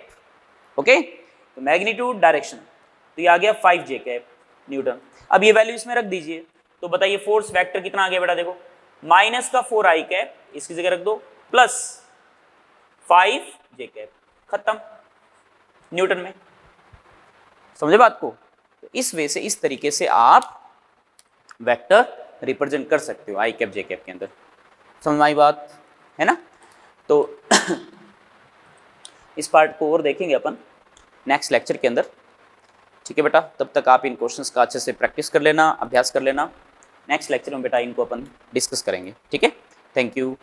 Okay, तो मैग्नीट्यूड डायरेक्शन, तो ये आ गया 5 जे कैप न्यूटन। अब ये वैल्यू इसमें रख दीजिए, तो बताइए फोर्स वेक्टर कितना आ गया बेटा, देखो माइनस का 4 आई कैप इसकी जगह रख दो, प्लस 5 जे कैप, खत्म न्यूटन में। समझे बात को? तो इस वे से, इस तरीके से आप वेक्टर रिप्रेजेंट कर सकते हो आई कैप जे कैप के अंदर। समझ में आई बात है ना? तो इस पार्ट को और देखेंगे अपन नेक्स्ट लेक्चर के अंदर, ठीक है बेटा। तब तक आप इन क्वेश्चंस का अच्छे से प्रैक्टिस कर लेना, अभ्यास कर लेना। नेक्स्ट लेक्चर में बेटा इनको अपन डिस्कस करेंगे, ठीक है। Thank you.